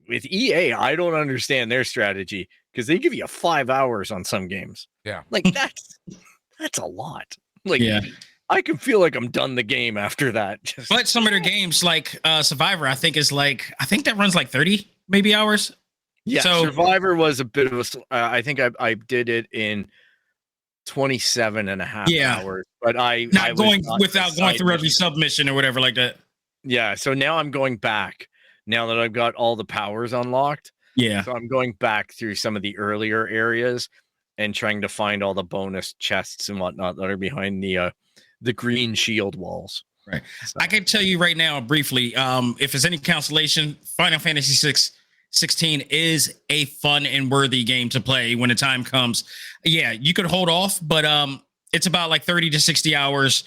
with EA, I don't understand their strategy because they give you 5 hours on some games. Yeah. Like that's a lot. Like, I can feel like I'm done the game after that. But some of their games like Survivor, I think that runs like 30 maybe hours. Yeah. So Survivor was a bit of a, I think I did it in 27 and a half hours, but I going through every submission or whatever like that. Yeah. So now I'm going back now that I've got all the powers unlocked. Yeah. So I'm going back through some of the earlier areas and trying to find all the bonus chests and whatnot that are behind the green shield walls. Right. So. I can tell you right now briefly, if there's any consolation, Final Fantasy 16 is a fun and worthy game to play when the time comes. Yeah, you could hold off, but it's about like 30 to 60 hours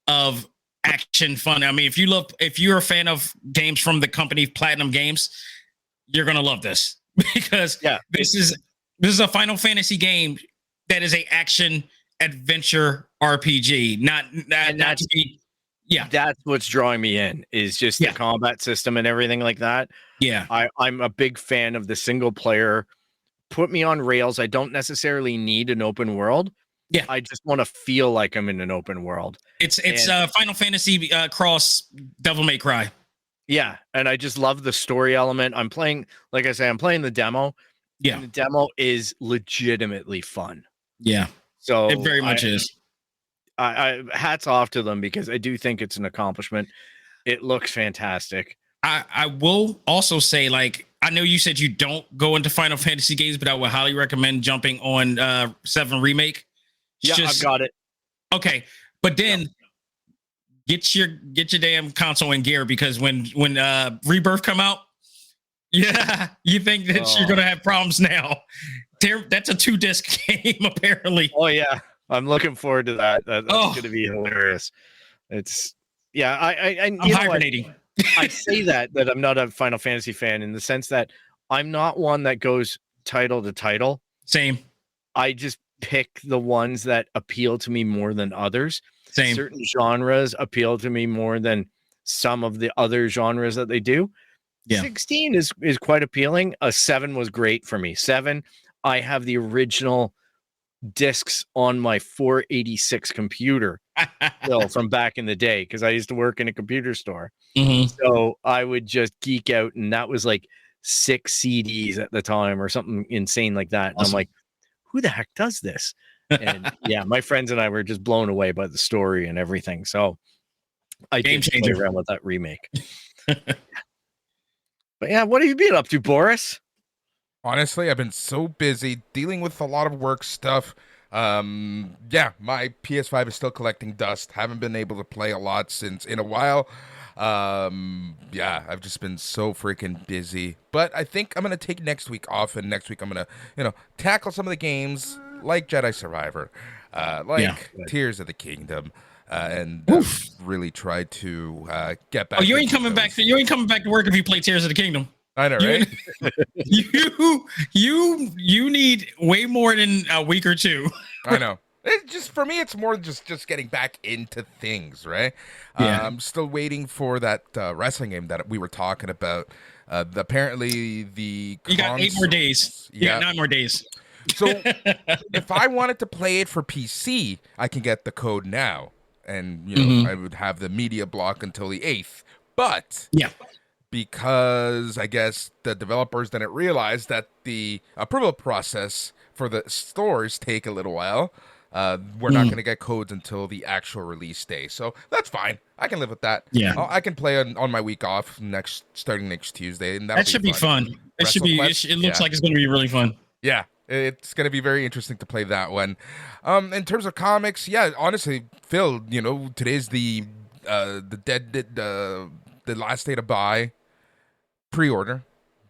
of action fun. I mean, if you're a fan of games from the company Platinum Games, you're gonna love this because this is a Final Fantasy game that is a action adventure RPG. That's what's drawing me in is just the combat system and everything like that. Yeah. I'm a big fan of the single player put me on rails. I don't necessarily need an open world. Yeah. I just want to feel like I'm in an open world. It's Final Fantasy cross Devil May Cry. Yeah, and I just love the story element. I'm playing, like I say, I'm playing the demo. Yeah. And the demo is legitimately fun. Yeah. So It very much is. I hats off to them because I do think it's an accomplishment. It looks fantastic. I will also say, like, I know you said you don't go into Final Fantasy games, but I would highly recommend jumping on 7 Remake. Yeah, I've got it. Okay, but then get your damn console in gear, because when Rebirth come out, yeah, you think that you're gonna have problems now. That's a 2-disc game apparently. Oh yeah, I'm looking forward to that. That's gonna be hilarious. It's I'm hibernating. I say that I'm not a Final Fantasy fan in the sense that I'm not one that goes title to title. Same. I just pick the ones that appeal to me more than others. Same. Certain genres appeal to me more than some of the other genres that they do. Yeah. 16 is quite appealing. 7 was great for me. 7, I have the original discs on my 486 computer still from back in the day, because I used to work in a computer store. Mm-hmm. So I would just geek out, and that was like 6 CDs at the time or something insane like that. And I'm like, who the heck does this? And yeah, my friends and I were just blown away by the story and everything. So I did play around with that remake. But yeah, what have you been up to, Boris? Honestly, I've been so busy dealing with a lot of work stuff. My PS5 is still collecting dust. Haven't been able to play a lot in a while. I've just been so freaking busy. But I think I'm gonna take next week off, and next week I'm gonna, tackle some of the games like Jedi Survivor, Tears of the Kingdom. And really try to get back. Oh, you ain't coming back to work if you play Tears of the Kingdom. I know, right? You need way more than a week or two. I know. It's just, for me, it's more just getting back into things, right? Yeah. I'm still waiting for that wrestling game that we were talking about. Apparently, you got 8 more days. Yeah, 9 more days. So if I wanted to play it for PC, I can get the code now. And, I would have the media block until the 8th. But because I guess the developers didn't realize that the approval process for the stores take a little while, we're not going to get codes until the actual release day. So that's fine. I can live with that. Yeah. I can play on my week off starting next Tuesday. And that should be fun. It looks like it's going to be really fun. Yeah. It's going to be very interesting to play that one. In terms of comics, honestly, Phil, today's the last day to buy pre-order.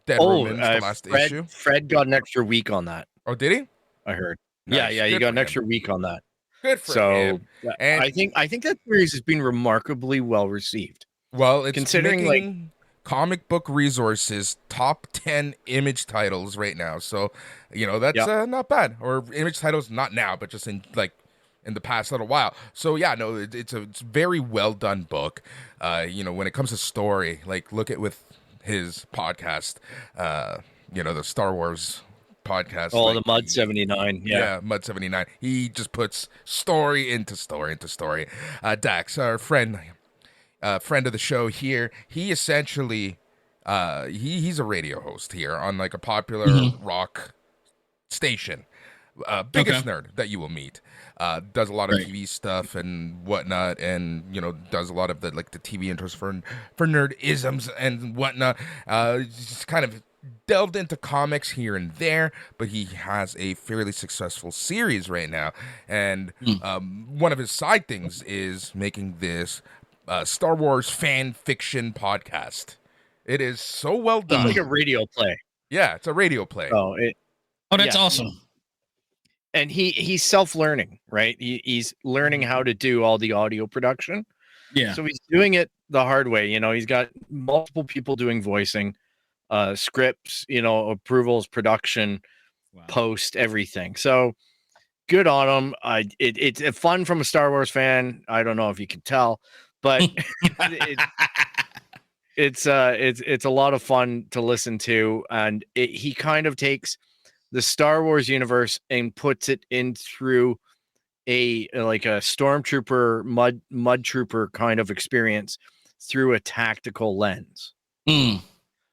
Dead Romans, the last issue. Fred got an extra week on that. Oh, did he? I heard. Nice. Yeah, you got an extra week on that. Good for him. And I think that series has been remarkably well received. Well, it's considering Comic Book Resources top 10 image titles right now. So, that's not bad. Or image titles, not now, but just in the past little while. So it's a very well done book. When it comes to story, look at with his podcast, the Star Wars podcast. Oh, the Mud 79. Yeah, Mud 79. He just puts story into story into story. Dax, our friend of the show here, he essentially he's a radio host here on a popular rock station. Biggest nerd that you will meet. Does a lot of TV stuff and whatnot, and does a lot of the TV intros for nerd-isms and whatnot. Just kind of delved into comics here and there, but he has a fairly successful series right now, and one of his side things is making this Star Wars fan fiction podcast. It is so well done. It's like a radio play. Yeah, it's a radio play. Oh, that's awesome. And he's self-learning, right? He's learning how to do all the audio production. Yeah. So he's doing it the hard way. He's got multiple people doing voicing, scripts, approvals, production, post, everything. So good on him. It's fun from a Star Wars fan. I don't know if you can tell, but it's a lot of fun to listen to, and he kind of takes the Star Wars universe and puts it in through a stormtrooper mud trooper kind of experience through a tactical lens.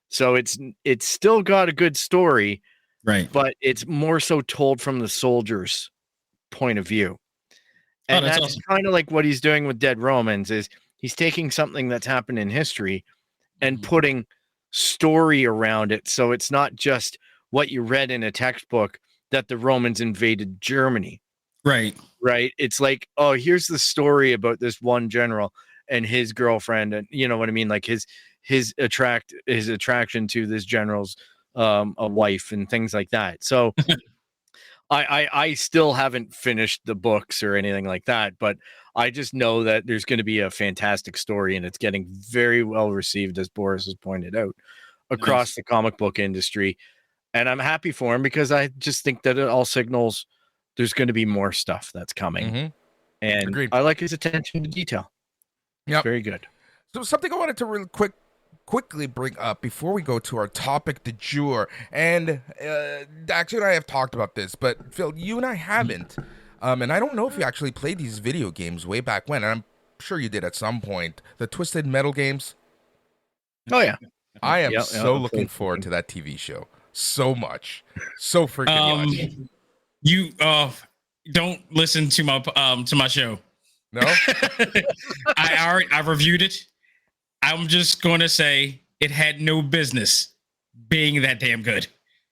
So it's still got a good story, right? But it's more so told from the soldier's point of view. And that's awesome. kind of like what he's doing with Dead Romans is he's taking something that's happened in history and putting story around it. So it's not just what you read in a textbook that the Romans invaded Germany. Right. It's like, oh, here's the story about this one general and his girlfriend, and you know what I mean, like his attraction to this general's a wife and things like that. So I still haven't finished the books or anything like that, but I just know that there's going to be a fantastic story and it's getting very well received, as Boris has pointed out, across the comic book industry. And I'm happy for him because I just think that it all signals there's going to be more stuff that's coming. And Agreed. I like his attention to detail. Yeah, very good. So something I wanted to really quickly bring up before we go to our topic du jour, and actually I have talked about this, but Phil, you and I haven't, and I don't know if you actually played these video games way back when, and I'm sure you did at some point, the Twisted Metal games. Oh yeah, I am looking forward to that TV show so much, so freaking much. You don't listen to my show. No, I reviewed it. I'm just going to say it had no business being that damn good.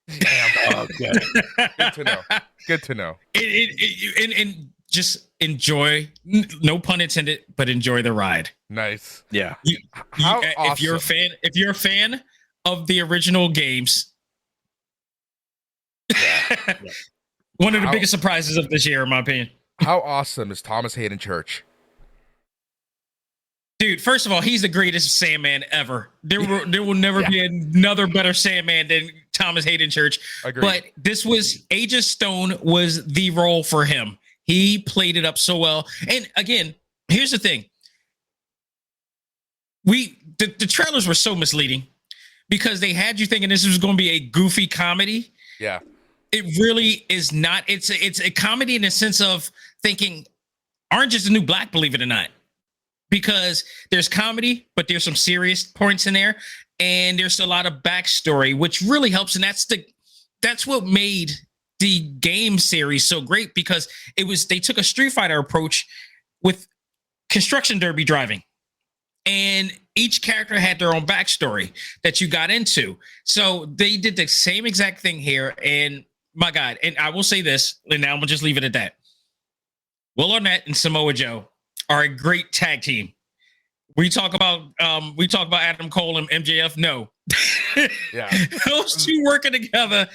Damn. Good to know. Good to know. And just enjoy, no pun intended, but enjoy the ride. Nice. Yeah. Awesome. If you're a fan of the original games, one of the biggest surprises of this year, in my opinion. How awesome is Thomas Hayden Church? Dude, first of all, he's the greatest Sandman ever. There will never be another better Sandman than Thomas Hayden Church. Agreed. But this was Age of Stone was the role for him. He played it up so well. And again, here's the thing. The trailers were so misleading because they had you thinking this was going to be a goofy comedy. Yeah. It really is not. It's a comedy in the sense of thinking Orange is the New Black, believe it or not. Because there's comedy, but there's some serious points in there, and there's a lot of backstory, which really helps. And that's what made the game series so great, because they took a Street Fighter approach with construction derby driving, and each character had their own backstory that you got into. So they did the same exact thing here, and my God, and I will say this, and now I'm gonna just leave it at that. Will Arnett and Samoa Joe are a great tag team. We talk about Adam Cole and MJF. No, those two working together.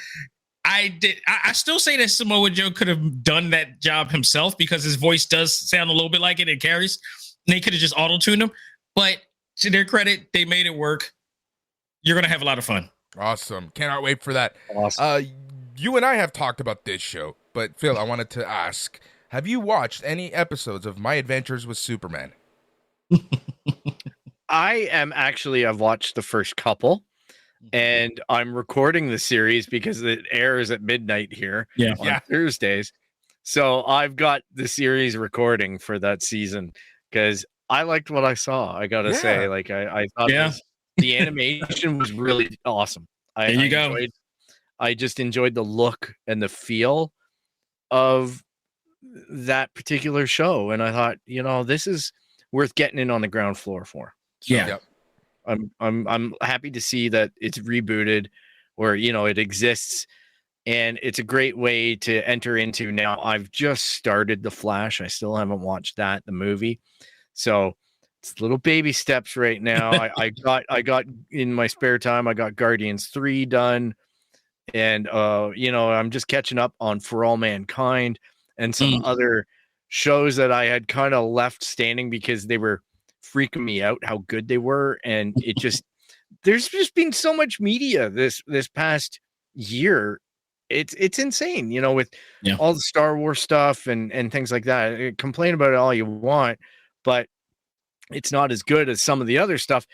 I still say that Samoa Joe could have done that job himself because his voice does sound a little bit like it. It carries. And they could have just auto-tuned him. But to their credit, they made it work. You're gonna have a lot of fun. Awesome. Cannot wait for that. Awesome. You and I have talked about this show, but Phil, I wanted to ask. Have you watched any episodes of My Adventures with Superman? I've watched the first couple, and I'm recording the series because it airs at midnight here on Thursdays. So I've got the series recording for that season because I liked what I saw. I gotta say, like I thought the animation was really awesome. I just enjoyed the look and the feel of that particular show, and I thought, this is worth getting in on the ground floor for. So I'm happy to see that it's rebooted, or it exists, and it's a great way to enter into. Now I've just started The Flash. I still haven't watched the movie, so it's little baby steps right now. I got in my spare time, I got Guardians 3 done, and I'm just catching up on For All Mankind and some other shows that I had kind of left standing because they were freaking me out how good they were. And there's just been so much media this past year. It's insane, with all the Star Wars stuff and things like that. Complain about it all you want, but it's not as good as some of the other stuff.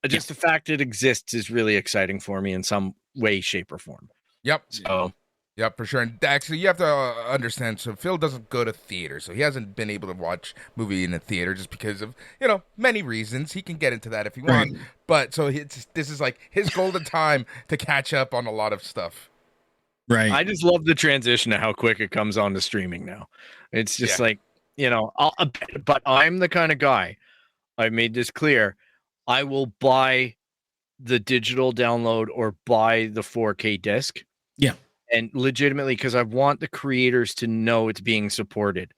Just the fact it exists is really exciting for me in some way, shape, or form. Yep. So Yeah, for sure. And Dax, so you have to understand. So Phil doesn't go to theater, so he hasn't been able to watch movie in a theater just because of many reasons. He can get into that if he Right. wants, but so this is like his golden time to catch up on a lot of stuff. Right. I just love the transition of how quick it comes on to streaming now. It's just Yeah. like, but I'm the kind of guy, I've made this clear, I will buy the digital download or buy the 4K disc. Yeah. And legitimately, because I want the creators to know it's being supported.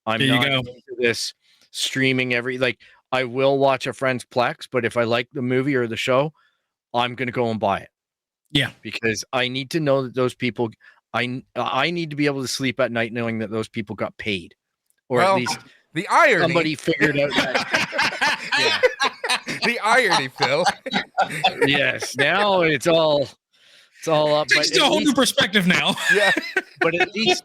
I'm There you not go. into this streaming I will watch a friend's Plex, but if I like the movie or the show, I'm going to go and buy it. Yeah. Because I need to know that those people, I need to be able to sleep at night knowing that those people got paid, or at least the irony. somebody figured out that. The irony, Phil. Yes, now it's all up. Takes it to a whole new perspective now. Yeah, but at least,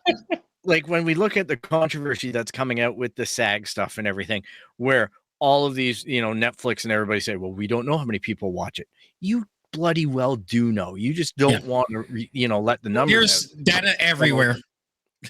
like when we look at the controversy that's coming out with the SAG stuff and everything, where all of these, Netflix and everybody say, well, we don't know how many people watch it. You bloody well do know. You just don't want to, let the numbers. There's data everywhere.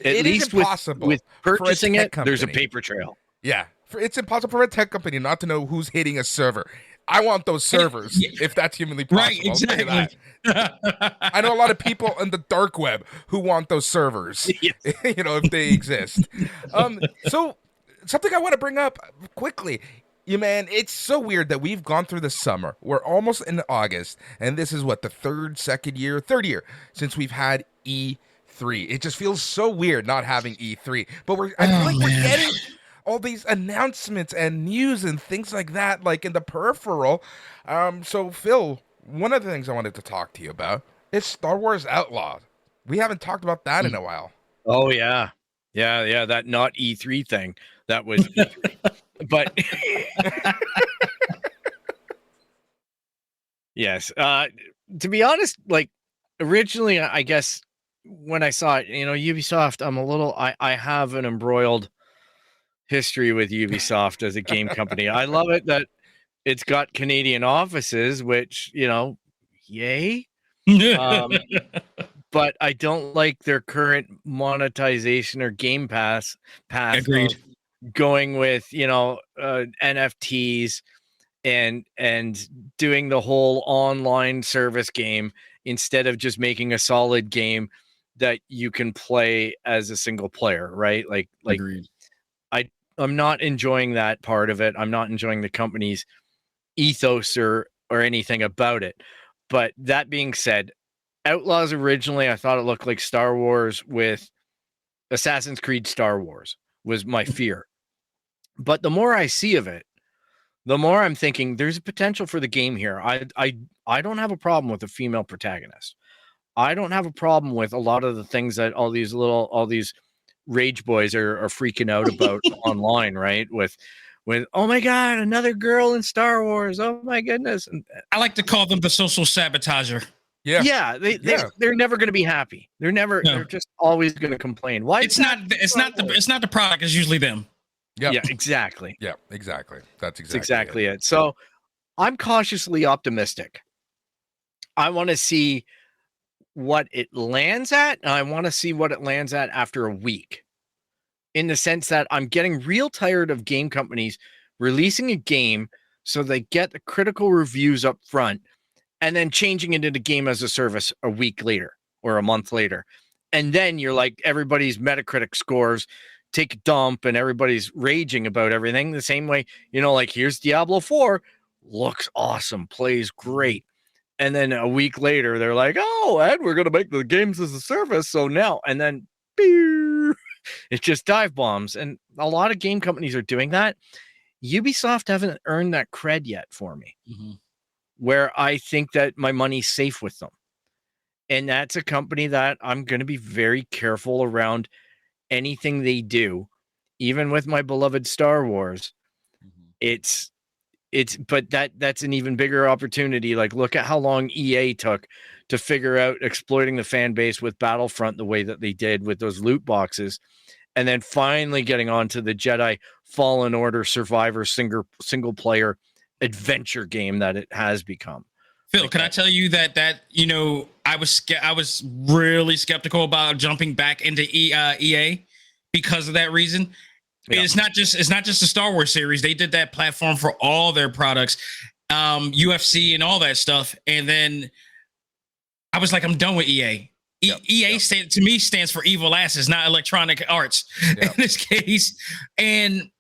At least with purchasing it, there's a paper trail. Yeah, it's impossible for a tech company not to know who's hitting a server. I want those servers if that's humanly possible. Right, exactly. I know a lot of people on the dark web who want those servers, if they exist. So something I want to bring up quickly. Man, it's so weird that we've gone through the summer. We're almost in August, and this is the third year since we've had E3. It just feels so weird not having E3. But I feel like we're getting all these announcements and news and things like that, like in the peripheral. So Phil, one of the things I wanted to talk to you about is Star Wars Outlaws. We haven't talked about that in a while. Oh yeah. That not E3 thing. That was E3. But yes, to be honest, like originally, I guess when I saw it, Ubisoft, I have an embroiled history with Ubisoft as a game company. I love it that it's got Canadian offices, which, yay. But I don't like their current monetization or Game Pass path. Agreed. Going with NFTs and doing the whole online service game instead of just making a solid game that you can play as a single player, right? Like Agreed. I'm not enjoying that part of it. I'm not enjoying the company's ethos or anything about it. But that being said, Outlaws originally, I thought it looked like Star Wars with Assassin's Creed Star Wars was my fear. But the more I see of it, the more I'm thinking there's a potential for the game here. I don't have a problem with a female protagonist. I don't have a problem with a lot of the things that all these rage boys are freaking out about online, right? With oh my god, another girl in Star Wars. Oh my goodness. And I like to call them the social sabotager. Yeah, they're never going to be happy. They're just always going to complain. Why? It's not the product, it's usually them. Yep. Yeah, exactly. Yeah, exactly. That's exactly it. So I'm cautiously optimistic. I want to see what it lands at, and I want to see what it lands at after a week. In the sense that I'm getting real tired of game companies releasing a game so they get the critical reviews up front and then changing it into game as a service a week later or a month later. And then you're like, everybody's Metacritic scores take a dump and everybody's raging about everything the same way, like here's Diablo 4, looks awesome, plays great. And then a week later, they're like, oh, and we're going to make the games as a service. So now, and then it just dive bombs. And a lot of game companies are doing that. Ubisoft haven't earned that cred yet for me, where I think that my money's safe with them. And that's a company that I'm going to be very careful around anything they do, even with my beloved Star Wars. But that's an even bigger opportunity. Like, look at how long EA took to figure out exploiting the fan base with Battlefront the way that they did with those loot boxes, and then finally getting onto the Jedi Fallen Order Survivor single player adventure game that it has become. Phil, can I tell you that I was really skeptical about jumping back into EA because of that reason. Yeah. It's not just the Star Wars series. They did that platform for all their products, UFC and all that stuff. And then I was like, I'm done with EA. EA to me stands for evil asses, not Electronic Arts in this case. And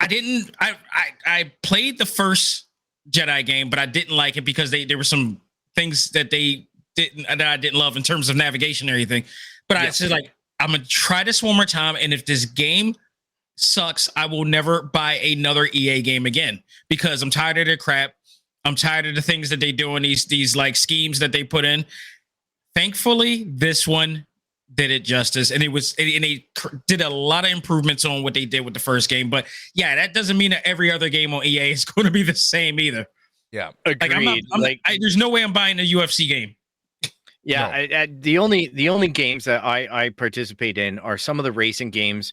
I played the first Jedi game, but I didn't like it because there were some things that I didn't love in terms of navigation and everything. But I said, like, I'm gonna try this one more time, and if this game sucks, I will never buy another EA game again because I'm tired of their crap. I'm tired of the things that they do and these like schemes that they put in. Thankfully, this one did it justice, and they did a lot of improvements on what they did with the first game. But yeah, that doesn't mean that every other game on EA is going to be the same either. Yeah, agreed. There's no way I'm buying a UFC game. Yeah, no. The only games that I participate in are some of the racing games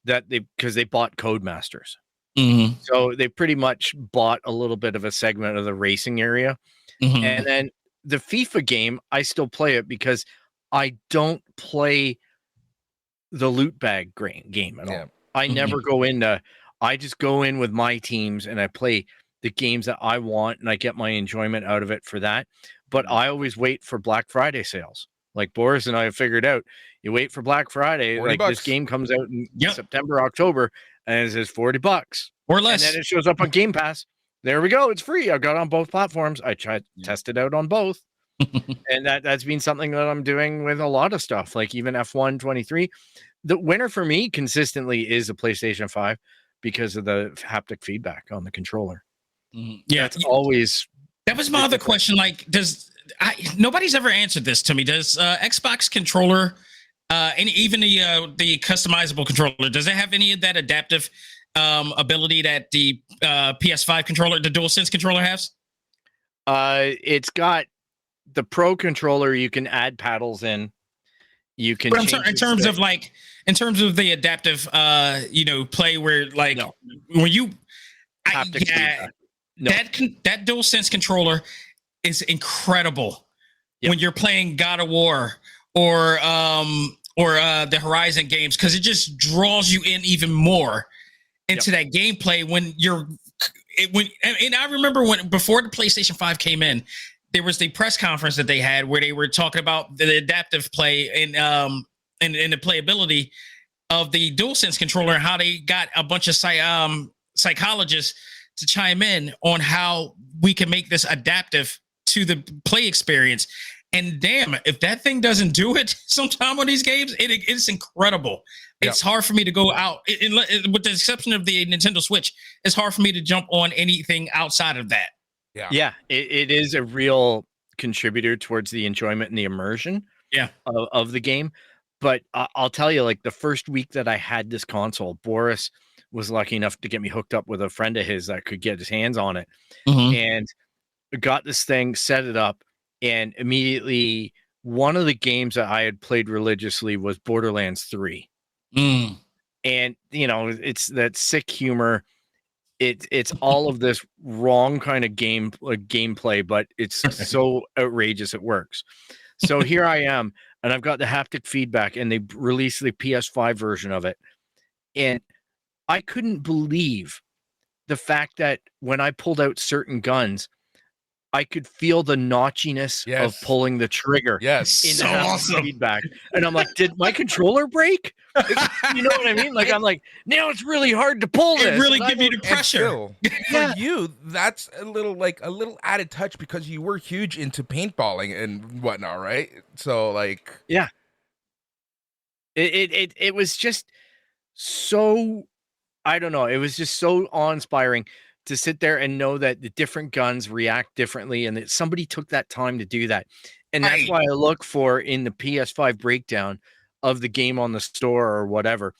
that because they bought Codemasters. Mm-hmm. So they pretty much bought a little bit of a segment of the racing area. Mm-hmm. And then the FIFA game, I still play it because I don't play the loot bag game at all. I never go into, I just go in with my teams and I play the games that I want and I get my enjoyment out of it for that. But I always wait for Black Friday sales. Like Boris and I have figured out, you wait for Black Friday, like $40. This game comes out in September, October, and it says $40 or less. And then it shows up on Game Pass. There we go. It's free. I got it on both platforms. I tested out on both. And that's been something that I'm doing with a lot of stuff, like even F1 23. The winner for me consistently is a PlayStation 5 because of the haptic feedback on the controller. Yeah, it's always. That was my other question. Like, nobody's ever answered this to me. Does Xbox controller, and even the customizable controller, does it have any of that adaptive ability that the PS5 controller, the DualSense controller has? It's got the Pro controller. You can add paddles in. You can. But in terms of the adaptive, play where like when you, that DualSense controller is incredible when you're playing God of War or the Horizon games, because it just draws you in even more into that gameplay and I remember before the PlayStation 5 came in, there was the press conference that they had where they were talking about the adaptive play and the playability of the DualSense controller and how they got a bunch of psychologists to chime in on how we can make this adaptive to the play experience. And damn, if that thing doesn't do it sometime on these games, it's incredible. Yep. It's hard for me to go out, with the exception of the Nintendo Switch, it's hard for me to jump on anything outside of that. Yeah, it is a real contributor towards the enjoyment and the immersion of the game. But I'll tell you, like the first week that I had this console, Boris was lucky enough to get me hooked up with a friend of his that could get his hands on it. And got this thing, set it up, and immediately one of the games that I had played religiously was Borderlands 3. And it's that sick humor. It's all of this wrong kind of gameplay, but it's so outrageous it works. So here I am, and I've got the haptic feedback, and they released the PS5 version of it, and I couldn't believe the fact that when I pulled out certain guns, I could feel the notchiness of pulling the trigger. Yes, so awesome feedback. And I'm like, did my controller break? You know what I mean? Like, I'm like, now it's really hard to pull this. It really give you the pressure. For you, that's a little added touch because you were huge into paintballing and whatnot, right? So like, yeah, it was just so, I don't know. It was just so awe-inspiring to sit there and know that the different guns react differently and that somebody took that time to do that. And that's why I look for in the PS5 breakdown of the game on the store or whatever,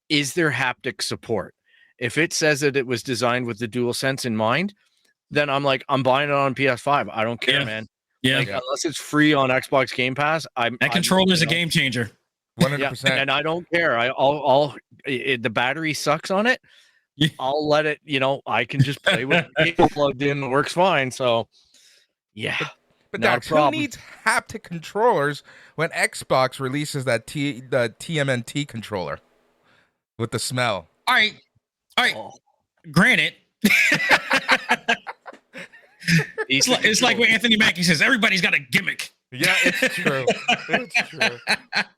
is there haptic support? If it says that it was designed with the DualSense in mind, then I'm like, I'm buying it on PS5. I don't care, man. Yeah. Like, unless it's free on Xbox Game Pass, that controller is a game changer. 100%. And I don't care. The battery sucks on it. I'll let it, I can just play with it plugged in. It works fine. So, yeah. But Not a Dax, who problem. needs haptic controllers when Xbox releases the TMNT controller with the smell? All right. Oh, Granted, decent it's like control. what Anthony Mackie says. Everybody's got a gimmick. Yeah, it's true. It's true.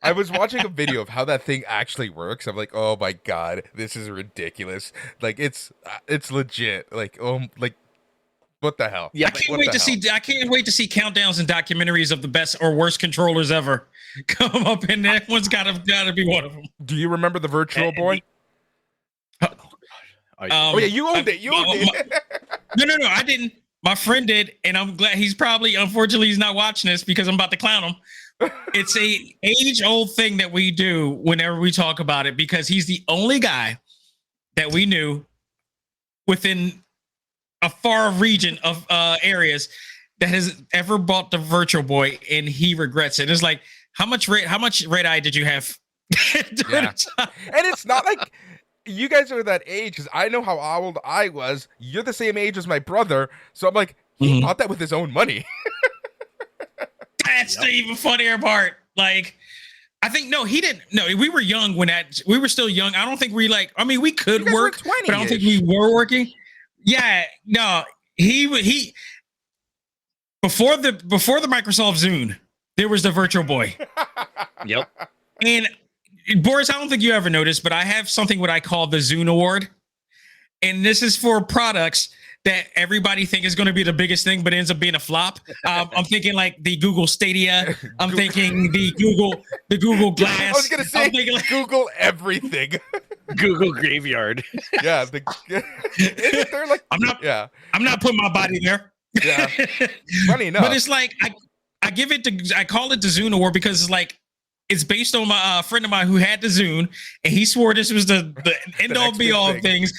I was watching a video of how that thing actually works. I'm like, oh my god, this is ridiculous. Like it's legit. Like what the hell? Yeah, I but can't What wait the to hell? see. I can't wait to see countdowns and documentaries of the best or worst controllers ever come up, and that one's gotta be one of them. Do you remember the Virtual Boy? Oh yeah, you owned it. You owned it. No, I didn't. My friend did, and I'm glad unfortunately, he's not watching this because I'm about to clown him. It's a age-old thing that we do whenever we talk about it because he's the only guy that we knew within a far region of areas that has ever bought the Virtual Boy, and he regrets it. It's like, how much red eye did you have? Yeah. And it's not like you guys are that age because I know how old I was. You're the same age as my brother, so I'm like, he bought that with his own money. That's the even funnier part. Like, I think he didn't. No, we were young when we were still young. I don't think we we could You guys were work, but I don't think 20-ish. we were working. Yeah, no, he before the Microsoft Zune, there was the Virtual Boy. Yep. And Boris, I don't think you ever noticed, but I have something what I call the Zune Award. And this is for products that everybody think is going to be the biggest thing, but ends up being a flop. I'm thinking like the Google Stadia. I'm thinking the Google Glass. I was gonna say I'm thinking like, Google everything. Google Graveyard. Yeah, isn't there like I'm yeah, not putting my body there. yeah. Funny enough, But it's like I call it the Zune Award because it's like it's based on my friend of mine who had the Zune, and he swore this was the end all next be big all thing. things.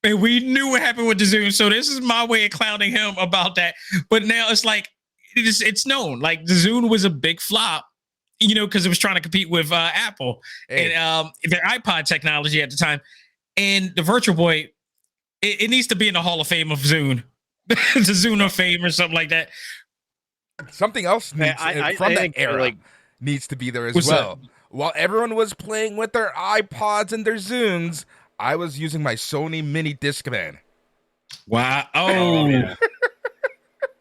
And we knew what happened with the Zune, so this is my way of clowning him about that. But now it's like it's known. Like the Zune was a big flop, because it was trying to compete with Apple and their iPod technology at the time. And the Virtual Boy, it needs to be in the Hall of Fame of Zune, the Zune of Fame or something like that. something else needs, from that think era needs to be there as What's well. While everyone was playing with their iPods and their Zunes, I was using my Sony Mini Discman. Wow! Oh, yeah.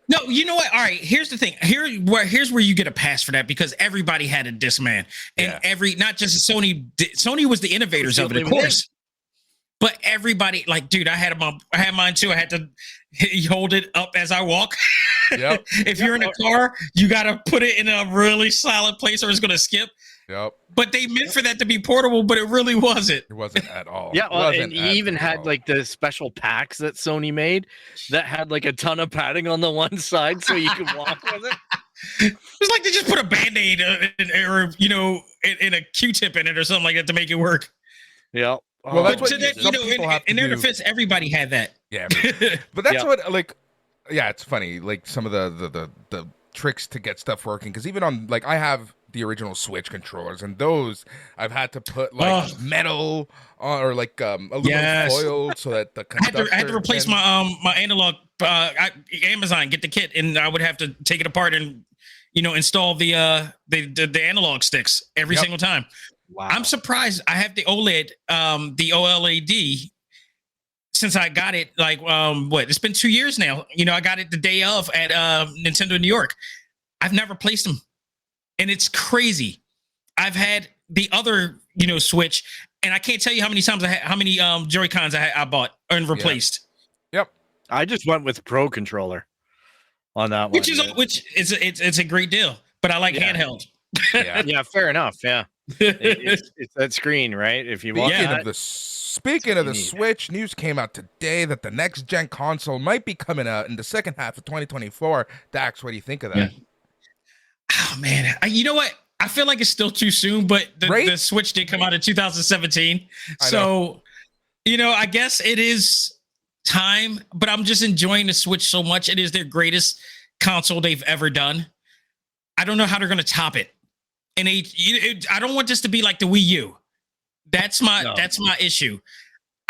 No, you know what? All right, here's the thing. Here's where you get a pass for that because everybody had a Discman, and not just Sony. Sony was the innovators of it, of course. But everybody, like, dude, I had mine too. I had to hold it up as I walk. Yep. If you're in a car, you got to put it in a really solid place or it's going to skip. Yep. But they meant for that to be portable, but it really wasn't. It wasn't at all. Yeah, well, Wasn't and you at even had all. like the special packs that Sony made that had like a ton of padding on the one side so you could walk with it. It's like they just put a Band-Aid or in a Q-tip in it or something like that to make it work. Yeah. Well, that's But what to some people have in to their do. defense, everybody had that. Yeah, but that's Yeah. what it's funny. Like some of the tricks to get stuff working because even on I have the original Switch controllers and those I've had to put metal on or aluminum foil so that the I had to replace my analog Amazon, get the kit, and I would have to take it apart and install the analog sticks every single time. Wow. I'm surprised I have the OLED, the OLED since I got it. It's been 2 years now. I got it the day of at Nintendo New York. I've never replaced them, and it's crazy. I've had the other Switch, and I can't tell you how many times how many Joy-Cons I bought and replaced. Yep. I just went with Pro controller on that one. Which is a great deal, but I like handheld. Yeah. Yeah, fair enough. Yeah. It's that screen, right? If you want Speaking of the Switch, news came out today that the next gen console might be coming out in the second half of 2024. Dax, what do you think of that? Yeah. Oh man, you know what? I feel like it's still too soon, but the Switch did come out in 2017, so I guess it is time. But I'm just enjoying the Switch so much. It is their greatest console they've ever done. I don't know how they're going to top it. And I don't want this to be like the Wii U. That's my issue.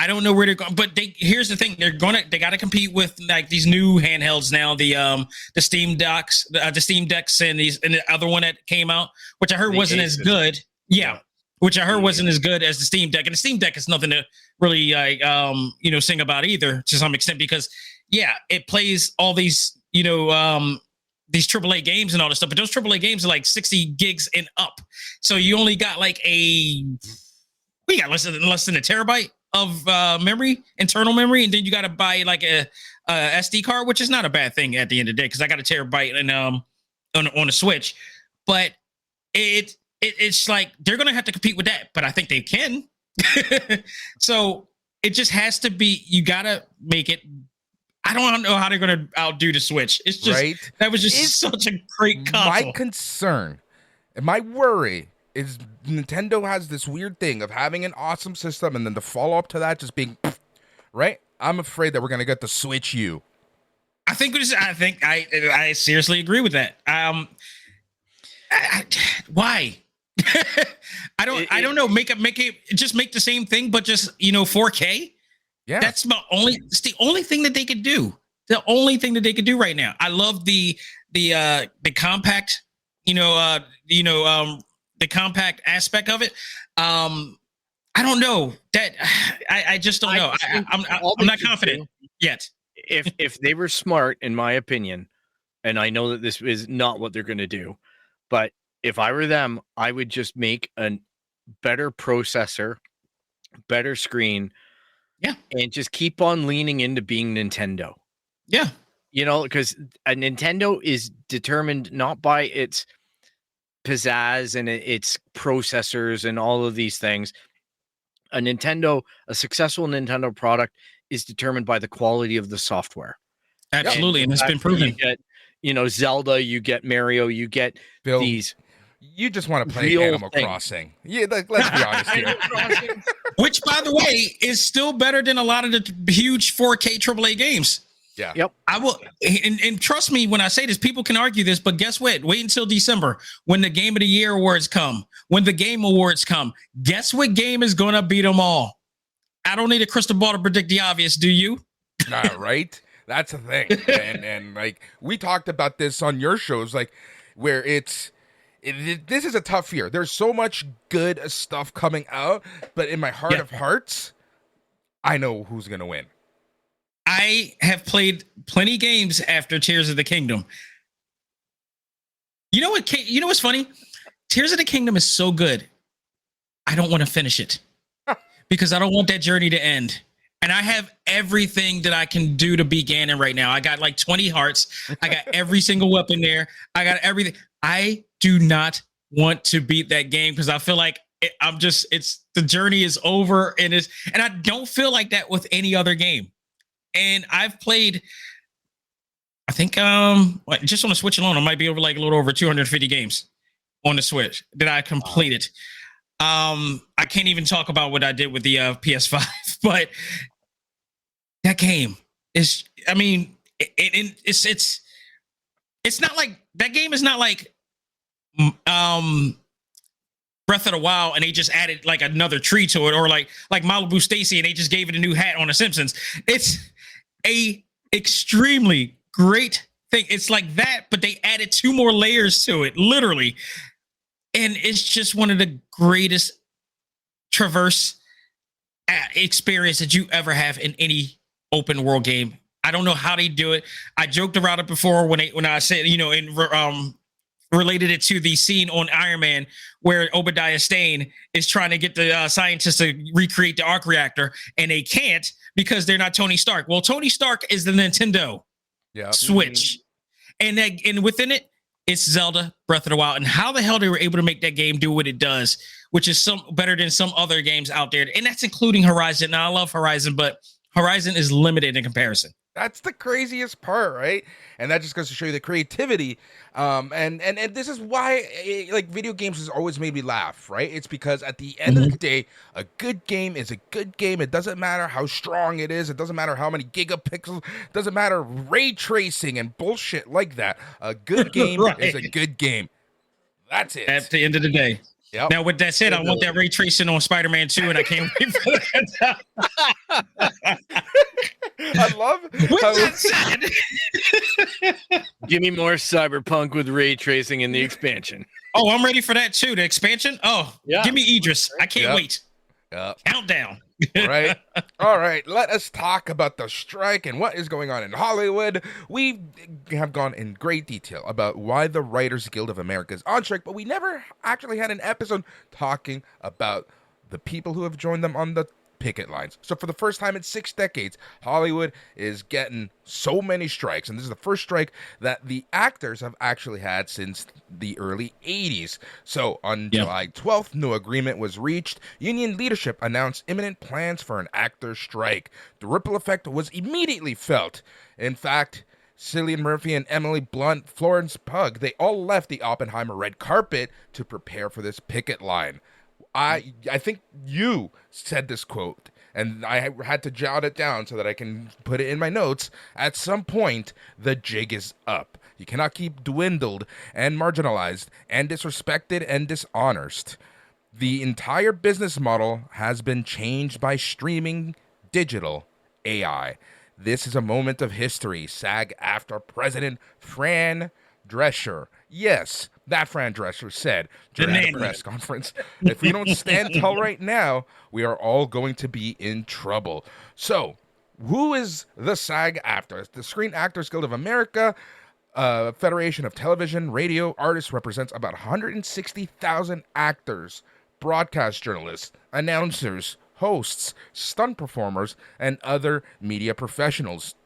I don't know where they're going, but here's the thing: they got to compete with like these new handhelds now, the Steam Decks, the Steam Decks, and the other one that came out, which I heard wasn't as good. Yeah, which I heard wasn't as good as the Steam Deck, and the Steam Deck is nothing to really like sing about either to some extent because it plays all these these AAA games and all this stuff, but those AAA games are like 60 gigs and up, so you only got like less than a terabyte of memory, internal memory, and then you got to buy like a SD card, which is not a bad thing at the end of the day because I got a terabyte and on a Switch, but it's like they're gonna have to compete with that, but I think they can. So it just has to be. You gotta make it. I don't know how they're gonna outdo the Switch. It's just that was just such a great console. My concern and my worry is Nintendo has this weird thing of having an awesome system and then the follow-up to that just being right. I'm afraid that we're gonna get the Switch U. I think I seriously agree with that. Why? I don't know. Make it just make the same thing, but just 4K. Yeah, that's it's the only thing that they could do. The only thing that they could do right now. I love the compact, the compact aspect of it. I don't know that I just don't know. I'm not confident yet. If they were smart, in my opinion, and I know that this is not what they're going to do, but if I were them, I would just make a better processor, better screen, and just keep on leaning into being Nintendo. Yeah, because a Nintendo is determined not by its pizzazz and its processors and all of these things. A successful Nintendo product is determined by the quality of the software. Absolutely, and it's been proven. You get, Zelda, you get Mario, you get Bill, these. You just want to play Animal Crossing. Yeah, let's be honest here. Which, by the way, is still better than a lot of the huge 4K AAA games. Yeah. Yep. I will, and trust me when I say this, people can argue this, but guess what? Wait until December when the Game of the Year awards come, when the Game Awards come. Guess what game is going to beat them all? I don't need a crystal ball to predict the obvious, do you? Right? That's the thing. and like we talked about this on your shows, like where this is a tough year. There's so much good stuff coming out, but in my heart of hearts, I know who's going to win. I have played plenty games after Tears of the Kingdom. You know what's funny? Tears of the Kingdom is so good. I don't want to finish it because I don't want that journey to end. And I have everything that I can do to beat Ganon right now. I got like 20 hearts. I got every single weapon there. I got everything. I do not want to beat that game because I feel like the journey is over and I don't feel like that with any other game. And I've played, I think, just on the Switch alone, I might be over like a little over 250 games on the Switch that I completed. I can't even talk about what I did with the PS5, but that game is, I mean, it's not like, that game is not like Breath of the Wild and they just added like another tree to it, or like Malibu Stacy and they just gave it a new hat on The Simpsons. It's a extremely great thing. It's like that, but they added 2 more layers to it, literally. And it's just one of the greatest traverse experience that you ever have in any open world game. I don't know how they do it. I joked around it before when I said, related it to the scene on Iron Man where Obadiah Stane is trying to get the scientists to recreate the arc reactor, and they can't because they're not Tony Stark. Well, Tony Stark is the Nintendo Switch, and within it, it's Zelda Breath of the Wild. And how the hell they were able to make that game do what it does, which is better than some other games out there, and that's including Horizon. Now, I love Horizon, but Horizon is limited in comparison. That's the craziest part, right? And that just goes to show you the creativity. And this is why video games has always made me laugh, right? It's because at the end of the day, a good game is a good game. It doesn't matter how strong it is. It doesn't matter how many gigapixels. It doesn't matter ray tracing and bullshit like that. A good game is a good game. That's it. At the end of the day. Yep. Now, with that said, I want that ray tracing on Spider-Man 2, and I can't wait for that. I love With how that said, Give me more cyberpunk with ray tracing in the expansion. oh, I'm ready for that too. The expansion. Oh, Yeah. give me Idris. I can't Yep. wait. Countdown. Right. All right. Let us talk about the strike and what is going on in Hollywood. We have gone in great detail about why the Writers Guild of America is on strike, but we never actually had an episode talking about the people who have joined them on the picket lines. So for the first time in 6 decades, Hollywood is getting so many strikes, and this is the first strike that the actors have actually had since the early 80s. So on July 12th, no agreement was reached. Union leadership announced imminent plans for an actors' strike. The ripple effect was immediately felt. In fact, Cillian Murphy and Emily Blunt, Florence Pugh, they all left the Oppenheimer red carpet to prepare for this picket line. I think you said this quote, and I had to jot it down so that I can put it in my notes. At some point, the jig is up. You cannot keep dwindled and marginalized and disrespected and dishonored. The entire business model has been changed by streaming digital AI. This is a moment of history. SAG-AFTRA President Fran Drescher. Yes, that Fran Drescher said during the press conference, if we don't stand tall right now, we are all going to be in trouble. So, who is the SAG-AFTRA? The Screen Actors Guild of America, Federation of Television, Radio Artists, represents about 160,000 actors, broadcast journalists, announcers, hosts, stunt performers, and other media professionals.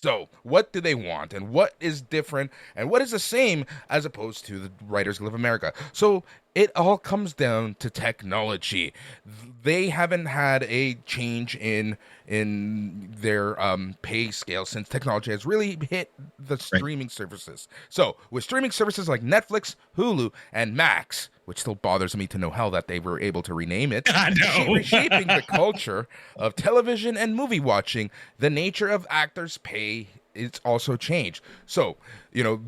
So, what do they want, and what is different, and what is the same as opposed to the Writers Guild of America? So, it all comes down to technology. They haven't had a change in their pay scale since technology has really hit the streaming services. So, with streaming services like Netflix, Hulu, and Max, which still bothers me to no hell that they were able to rename it, I know. reshaping the culture of television and movie watching, the nature of actors' pay it's also changed. So,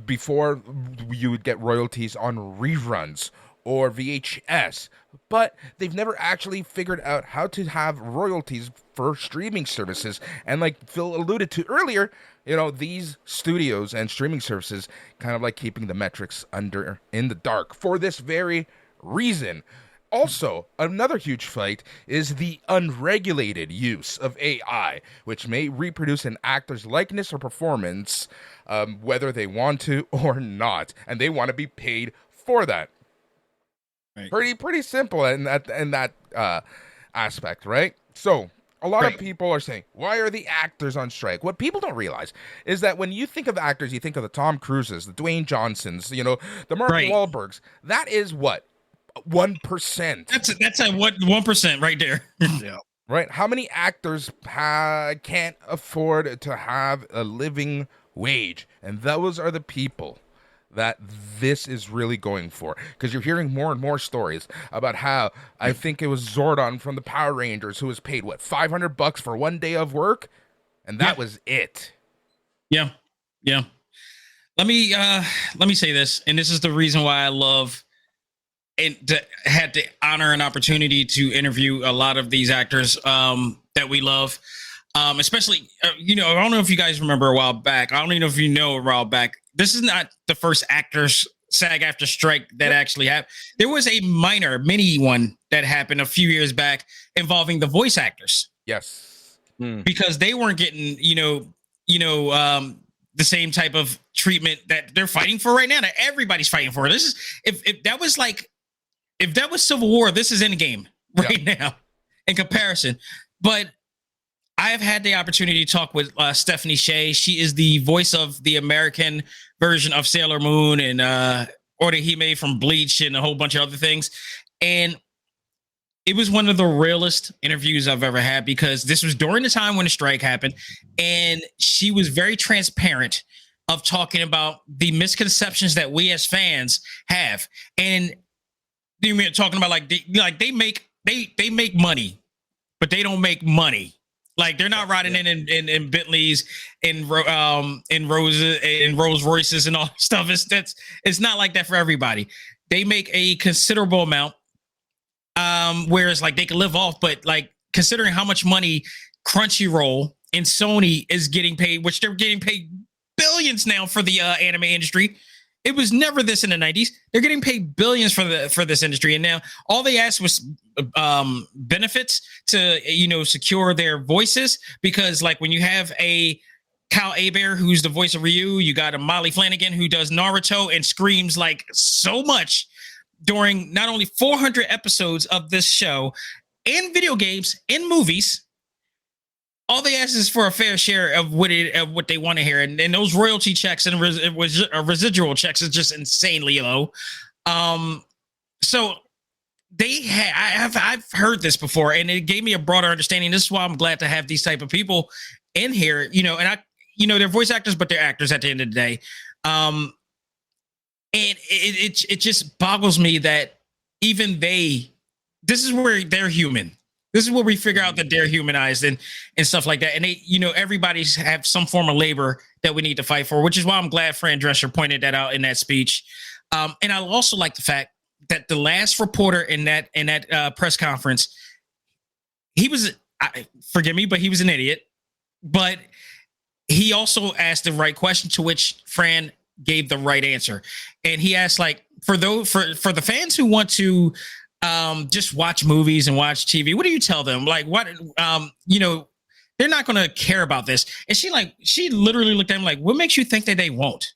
before you would get royalties on reruns or VHS, but they've never actually figured out how to have royalties for streaming services. And like Phil alluded to earlier, these studios and streaming services kind of like keeping the metrics in the dark for this very reason. Also, another huge fight is the unregulated use of AI, which may reproduce an actor's likeness or performance, whether they want to or not, and they want to be paid for that. Right. Pretty simple in that aspect, right? So a lot of people are saying, why are the actors on strike? What people don't realize is that when you think of actors, you think of the Tom Cruises, the Dwayne Johnsons, the Mark Wahlbergs. That is what? 1%. That's a 1% right there. Yeah. Right? How many actors can't afford to have a living wage? And those are the people that this is really going for, because you're hearing more and more stories about how I think it was Zordon from the Power Rangers who was paid $500 for 1 day of work, and that was it. Yeah. Let me say this, and this is the reason why I love and had the honor and opportunity to interview a lot of these actors that we love. Especially, I don't know if you guys remember a while back. I don't even know if you know a while back. This is not the first actors SAG-AFTRA strike that actually happened. There was a mini one that happened a few years back involving the voice actors. Yes. Because they weren't getting, the same type of treatment that they're fighting for right now, that everybody's fighting for. This is, if that was Civil War, this is Endgame right now in comparison. But I have had the opportunity to talk with Stephanie Shea. She is the voice of the American version of Sailor Moon and Orihime from Bleach and a whole bunch of other things. And it was one of the realest interviews I've ever had, because this was during the time when the strike happened. And she was very transparent of talking about the misconceptions that we as fans have. And they're talking about they make money, but they don't make money. Like, they're not riding in Bentleys, in Rolls Royces and all stuff. It's not like that for everybody. they make a considerable amount. Whereas like they can live off, but like considering how much money Crunchyroll and Sony is getting paid, which they're getting paid billions now for the anime industry. It was never this in the 90s. They're getting paid billions for this industry, and now all they asked was benefits to secure their voices, because like when you have a Kyle Abear, who's the voice of Ryu, you got a Molly Flanagan who does Naruto and screams like so much during not only 400 episodes of this show, in video games, in movies. All they ask is for a fair share of what they want to hear, and those royalty checks and residual checks is just insanely low. So I've heard this before, and it gave me a broader understanding. This is why I'm glad to have these type of people in here, and they're voice actors, but they're actors at the end of the day. And it just boggles me that even this is where they're human. This is where we figure out that they're humanized and stuff like that. And everybody's have some form of labor that we need to fight for, which is why I'm glad Fran Drescher pointed that out in that speech. And I also like the fact that the last reporter in that press conference, forgive me, but he was an idiot. But he also asked the right question, to which Fran gave the right answer. And he asked, like, for the fans who want to just watch movies and watch TV, what do you tell them? Like, what, they're not going to care about this. And she literally looked at him like, what makes you think that they won't?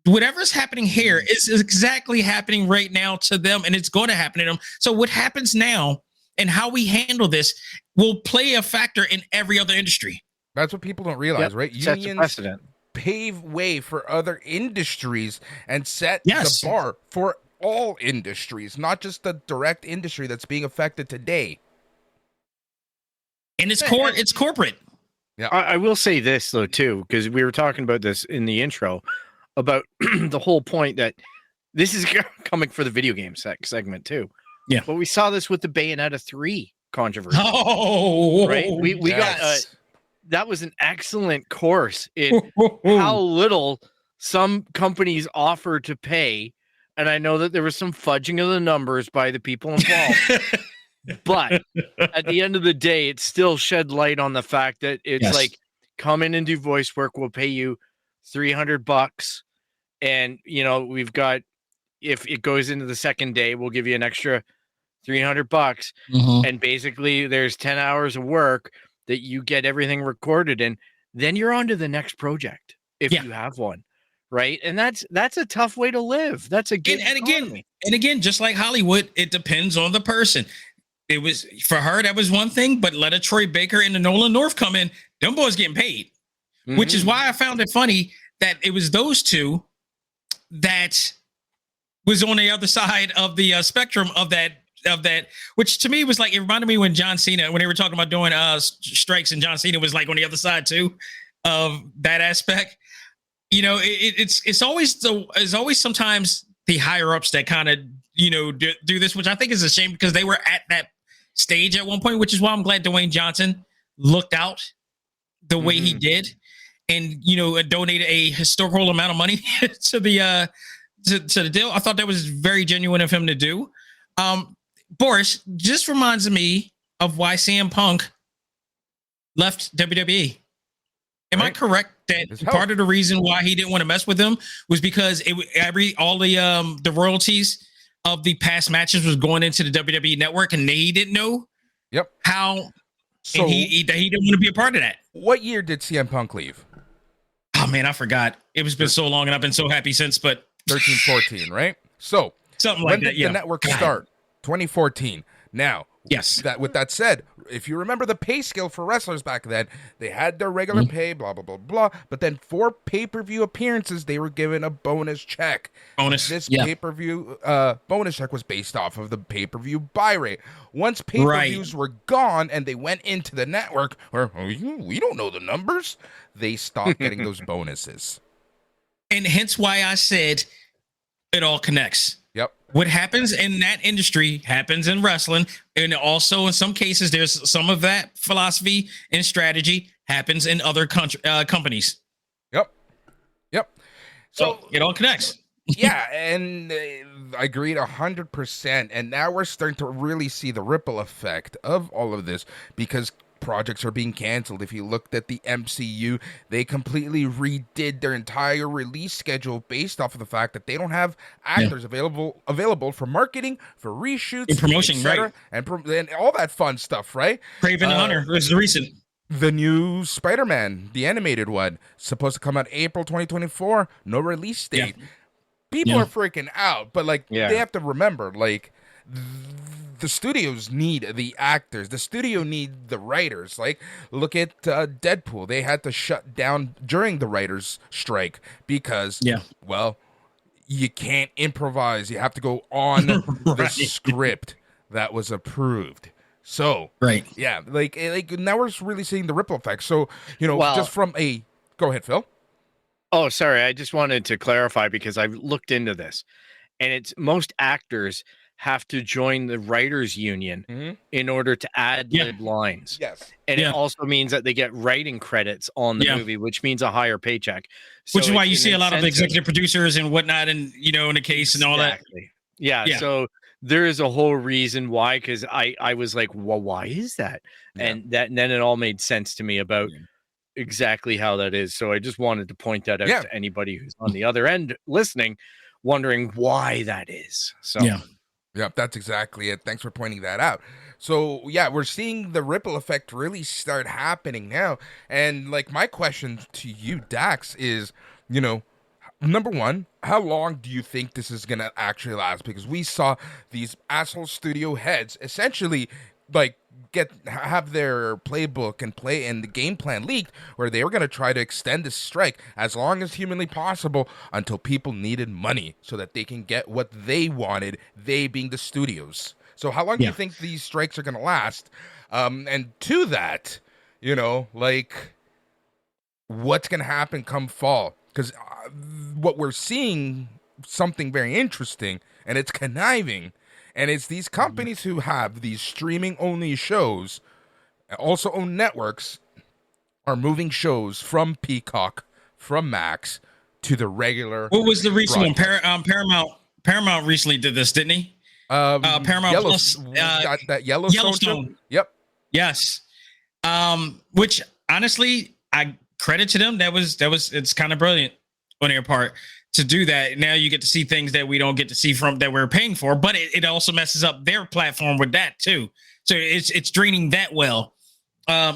Whatever's happening here is exactly happening right now to them, and it's going to happen to them. So what happens now and how we handle this will play a factor in every other industry. That's what people don't realize, right? Sets a precedent. Pave way for other industries and set the bar for all industries, not just the direct industry that's being affected today. And it's corporate. Yeah, I will say this though too, because we were talking about this in the intro about the whole point that this is coming for the video game segment too. Yeah, but we saw this with the Bayonetta 3 controversy. Oh, right. We got that was an excellent course in how little some companies offer to pay. And I know that there was some fudging of the numbers by the people involved. But at the end of the day, it still shed light on the fact that it's like, come in and do voice work. We'll pay you $300. And, we've got, if it goes into the second day, we'll give you an extra $300. Mm-hmm. And basically there's 10 hours of work that you get everything recorded, and then you're on to the next project if you have one, right? And that's a tough way to live. That's a good and again, just like Hollywood, it depends on the person. It was for her, that was one thing, but let a Troy Baker and a Nolan North come in, them boys getting paid, which is why I found it funny that it was those two that was on the other side of the spectrum of that, which to me was like, it reminded me when John Cena, when they were talking about doing strikes, and John Cena was like on the other side too of that aspect. It's always sometimes the higher ups that kind of do this, which I think is a shame, because they were at that stage at one point, which is why I'm glad Dwayne Johnson looked out the way he did, and donated a historical amount of money to the to the deal. I thought that was very genuine of him to do. Boris, just reminds me of why CM Punk left WWE. Am I correct that part of the reason why he didn't want to mess with them was because all the royalties of the past matches was going into the WWE network, and he didn't know how, so and he didn't want to be a part of that. What year did CM Punk leave? Oh man, I forgot. It was been so long, and I've been so happy since. But 13, 14, right? So something like that. When did the network start? 2014. Now, with that said, if you remember the pay scale for wrestlers back then, they had their regular pay, blah, blah, blah, blah. But then for pay-per-view appearances, they were given a bonus check. This pay-per-view bonus check was based off of the pay-per-view buy rate. Once pay-per-views were gone and they went into the network, or we don't know the numbers, they stopped getting those bonuses. And hence why I said it all connects. Yep. What happens in that industry happens in wrestling. And also in some cases, there's some of that philosophy and strategy happens in other companies. Yep. So it all connects. Yeah, and I agreed 100%. And now we're starting to really see the ripple effect of all of this because projects are being canceled. If you looked at the MCU, they completely redid their entire release schedule based off of the fact that they don't have actors available for marketing, for reshoots, In promotion, etc., right? and all that fun stuff, right? Craven the Hunter was the recent. The new Spider-Man, the animated one, supposed to come out April 2024, no release date. Yeah. People are freaking out, but like Yeah. they have to remember, like the studios need the actors, the studio need the writers. Like look at Deadpool, they had to shut down during the writers' strike because, well, you can't improvise. You have to go on the script that was approved. So yeah, like now we're really seeing the ripple effect. So just from a go ahead, Phil. Oh, sorry. I just wanted to clarify because I've looked into this, and it's most actors have to join the writers union in order to add lib lines. Yes. And it also means that they get writing credits on the movie, which means a higher paycheck. So which is why you see a lot of executive producers and whatnot, and in the case and all that. Yeah. So there is a whole reason why, because I was like, well, why is that? And then it all made sense to me about exactly how that is. So I just wanted to point that out to anybody who's on the other end listening, wondering why that is. So Yep, that's exactly it. Thanks for pointing that out. So yeah, we're seeing the ripple effect really start happening now. And like my question to you, Dax, is, number one, how long do you think this is gonna actually last? Because we saw these asshole studio heads essentially like have their playbook and the game plan leaked, where they were going to try to extend this strike as long as humanly possible until people needed money so that they can get what they wanted, they being the studios. So how long do you think these strikes are going to last? And to that, like what's going to happen come fall? Because what we're seeing, something very interesting, and it's conniving. And it's these companies who have these streaming-only shows, also own networks, are moving shows from Peacock, from Max, to the regular. What was the recent one? Paramount recently did this, didn't he? Paramount Plus. That Yellowstone. Yep. Yes. Which honestly, I credit to them. It's kind of brilliant on their part to do that. Now you get to see things that we don't get to see from that we're paying for, but it also messes up their platform with that too. So it's draining that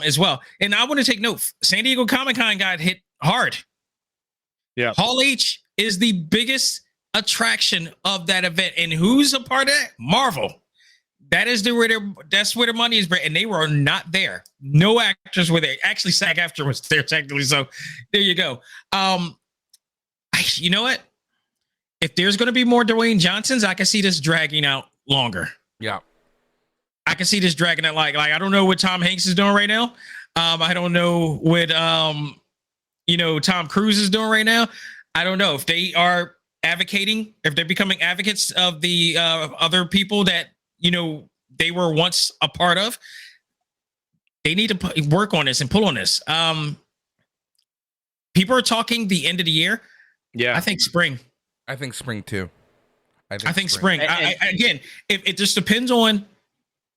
as well. And I want to take note, San Diego Comic-Con got hit hard. Yeah. Hall H is the biggest attraction of that event. And who's a part of that? Marvel. That's where their money is, and they were not there. No actors were there. Actually, SAG-AFTRA was there technically. So there you go. You know what? If there's going to be more Dwayne Johnsons, I can see this dragging out longer. Yeah. I can see this dragging out like I don't know what Tom Hanks is doing right now. I don't know what Tom Cruise is doing right now. I don't know if they are advocating, if they're becoming advocates of the other people that they were once a part of. They need to work on this and pull on this. People are talking the end of the year. Yeah, I think spring. I think spring too. I think spring. Again, if it just depends on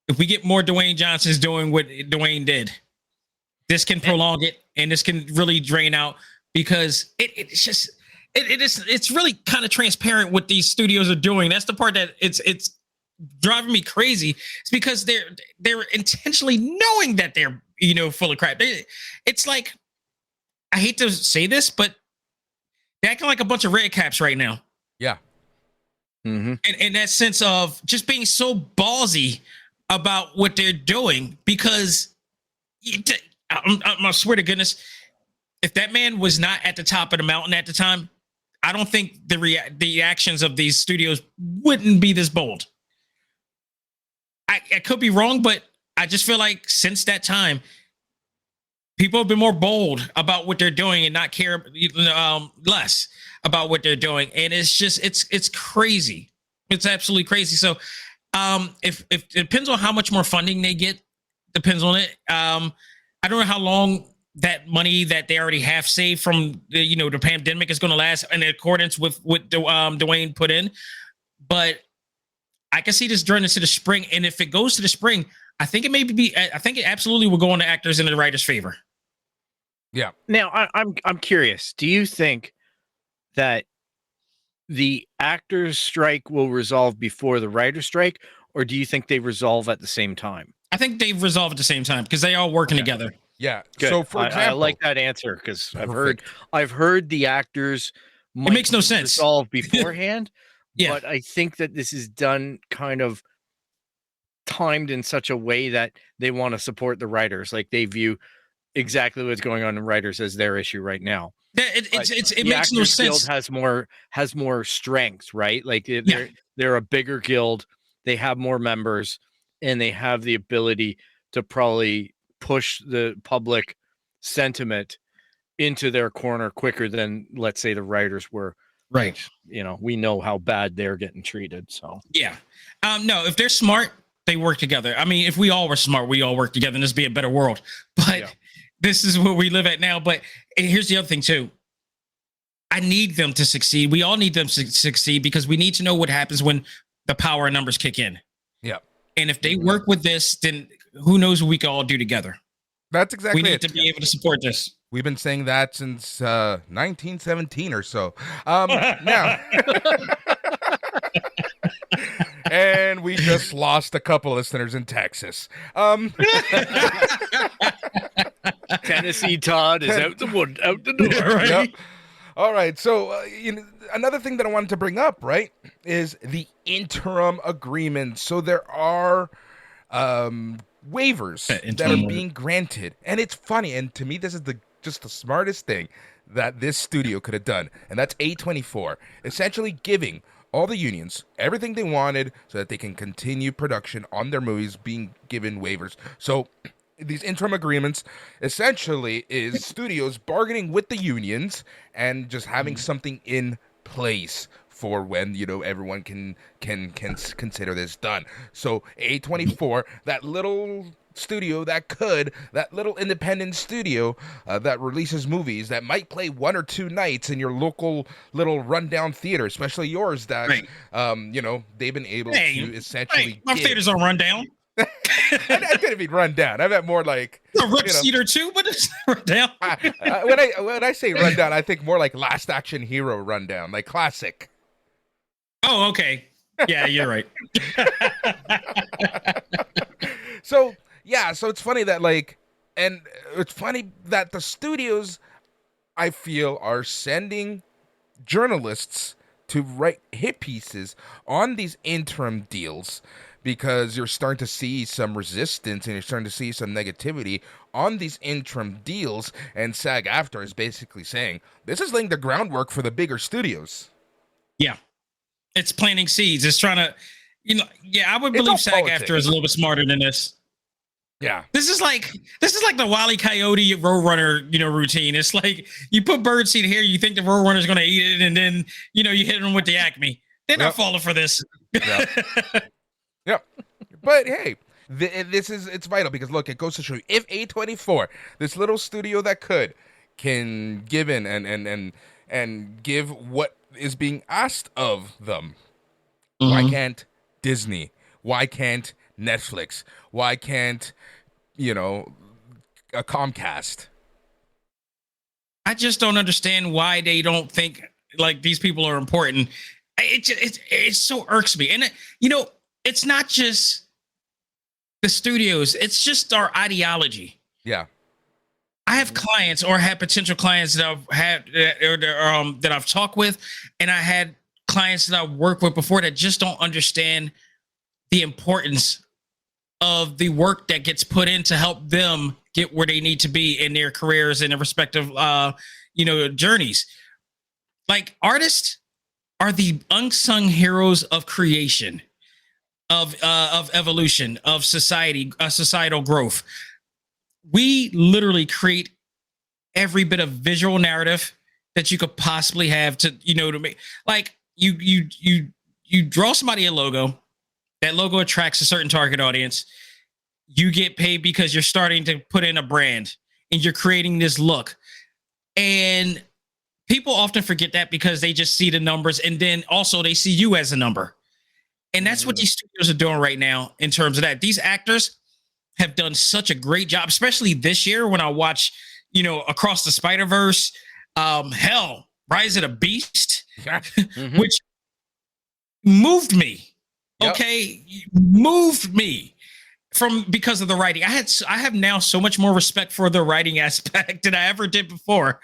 if we get more Dwayne Johnsons doing what Dwayne did. This can prolong it, and this can really drain out because it's really kind of transparent what these studios are doing. That's the part that it's driving me crazy. It's because they're intentionally knowing that they're full of crap. It's like, I hate to say this, but they're acting like a bunch of red caps right now. Yeah. Mm-hmm. And that sense of just being so ballsy about what they're doing, because I swear to goodness, if that man was not at the top of the mountain at the time, I don't think the actions of these studios wouldn't be this bold. I could be wrong, but I just feel like since that time, people have been more bold about what they're doing and not care less about what they're doing. And it's just, it's crazy. It's absolutely crazy. So if it depends on how much more funding they get, depends on it. I don't know how long that money that they already have saved from the pandemic is going to last in accordance with what Dwayne put in. But I can see this during into the spring, and if it goes to the spring, I think it absolutely will go on the actors and the writers' favor. Yeah. Now I'm curious. Do you think that the actors' strike will resolve before the writers' strike, or do you think they resolve at the same time? I think they resolve at the same time because they all working together. Yeah. Good. So for example, I like that answer because I've heard the actors it makes no sense resolve beforehand. Yeah. But I think that this is done kind of timed in such a way that they want to support the writers. Like they view exactly what's going on in writers as their issue right now. It makes no sense. Guild has more strength, right? Like they're a bigger guild. They have more members, and they have the ability to probably push the public sentiment into their corner quicker than, let's say, the writers were. Right. We know how bad they're getting treated. So yeah. No, if they're smart, they work together. I mean, if we all were smart, we all work together and this would be a better world. But this is where we live at now. But here's the other thing too. I need them to succeed. We all need them to succeed because we need to know what happens when the power numbers kick in. Yeah. And if they work with this, then who knows what we can all do together. That's exactly we need to be able to support this. We've been saying that since 1917 or so. Now, and we just lost a couple listeners in Texas. Tennessee Todd is out the door. Right? Yep. All right. So, another thing that I wanted to bring up, right, is the interim agreement. So there are waivers that are being granted, and it's funny. And to me, this is just the smartest thing that this studio could have done, and that's A24, essentially giving all the unions everything they wanted so that they can continue production on their movies, being given waivers. So these interim agreements essentially is studios bargaining with the unions and just having something in place for when everyone can consider this done. So A24, that little studio that little independent studio that releases movies that might play 1 or 2 nights in your local little rundown theater, especially yours, that they've been able to essentially my theaters are rundown. I didn't mean run down. I meant more like a rip cedar too, but it's rundown. When I say rundown, I think more like Last Action Hero rundown, like classic. Oh, okay. Yeah, you're right. So it's funny that and it's funny that the studios, I feel, are sending journalists to write hit pieces on these interim deals, because you're starting to see some resistance and you're starting to see some negativity on these interim deals. And SAG-AFTRA is basically saying this is laying the groundwork for the bigger studios. Yeah, it's planting seeds. It's trying to, I would believe SAG-AFTRA is a little bit smarter than this. Yeah, this is like the Wile E. Coyote Roadrunner, routine. It's like you put birdseed here, you think the Roadrunner's going to eat it, and then you hit them with the Acme. They're not falling for this. Yep. But hey, it's vital because look, it goes to show you, if A24, this little studio that can give in and give what is being asked of them, why can't Disney? Why can't Netflix? Why can't a Comcast? I just don't understand why they don't think like these people are important. It so irks me, and it's not just the studios, it's just our ideology. Yeah. I have clients or had potential clients that I've had that I've talked with, and I had clients that I've worked with before that just don't understand the importance of the work that gets put in to help them get where they need to be in their careers and their respective journeys. Like, artists are the unsung heroes of creation, of evolution, of society, societal growth. We literally create every bit of visual narrative that you could possibly have to make. Like, you draw somebody a logo. That logo attracts a certain target audience. You get paid because you're starting to put in a brand. and you're creating this look. And people often forget that because they just see the numbers, and then also they see you as a number. And that's what these studios are doing right now in terms of that. These actors have done such a great job, especially this year when I watch, Across the Spider-Verse, Rise of the Beast, which moved me. Yep. Okay, moved me because of the writing. I have now so much more respect for the writing aspect than I ever did before,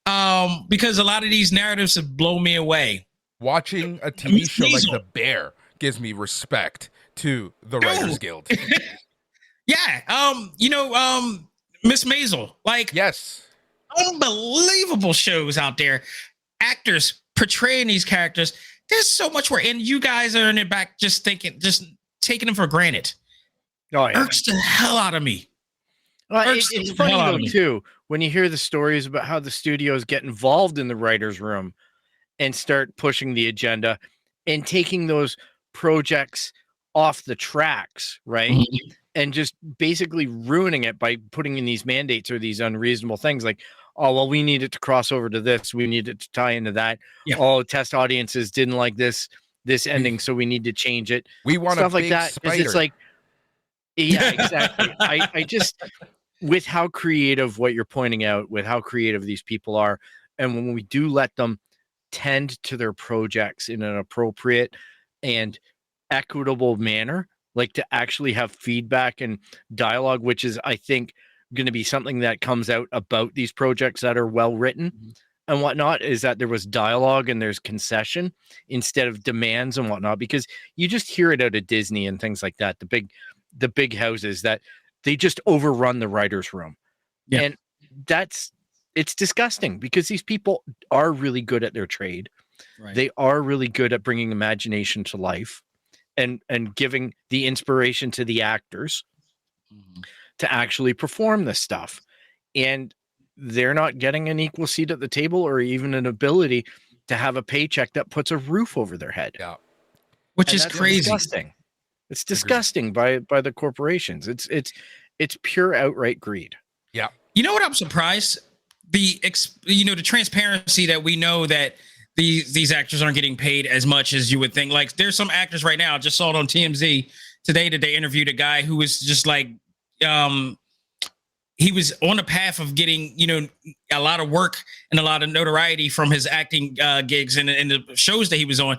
because a lot of these narratives have blown me away. Watching a TV show like The Bear gives me respect to the Writers Guild. Yeah, Miss Maisel, yes, unbelievable shows out there. Actors portraying these characters. There's so much work, and you guys are in it back just taking them for granted. Oh, yeah. Irks the hell out of me. Well, it's funny though too when you hear the stories about how the studios get involved in the writers' room and start pushing the agenda and taking those projects off the tracks, right? Mm-hmm. And just basically ruining it by putting in these mandates or these unreasonable things like, oh, well, we need it to cross over to this. We need it to tie into that. Yeah. Oh, test audiences didn't like this ending, so we need to change it. We want stuff a big like that. spider. It's like, yeah, exactly. I just, with how creative what you're pointing out, with how creative these people are, and when we do let them tend to their projects in an appropriate and equitable manner, like to actually have feedback and dialogue, which is, I think, going to be something that comes out about these projects that are well written and whatnot, is that there was dialogue and there's concession instead of demands and whatnot, because you just hear it out of Disney and things like that. The big houses that they just overrun the writer's room. Yeah. And it's disgusting because these people are really good at their trade. Right. They are really good at bringing imagination to life and giving the inspiration to the actors to actually perform this stuff. And they're not getting an equal seat at the table or even an ability to have a paycheck that puts a roof over their head. Yeah. Which is crazy. Disgusting. It's disgusting by the corporations. It's pure outright greed. Yeah. You know what? I'm surprised the transparency that we know that these actors aren't getting paid as much as you would think. Like there's some actors right now, I just saw it on TMZ today that they interviewed a guy who was just like, he was on the path of getting, a lot of work and a lot of notoriety from his acting gigs and the shows that he was on.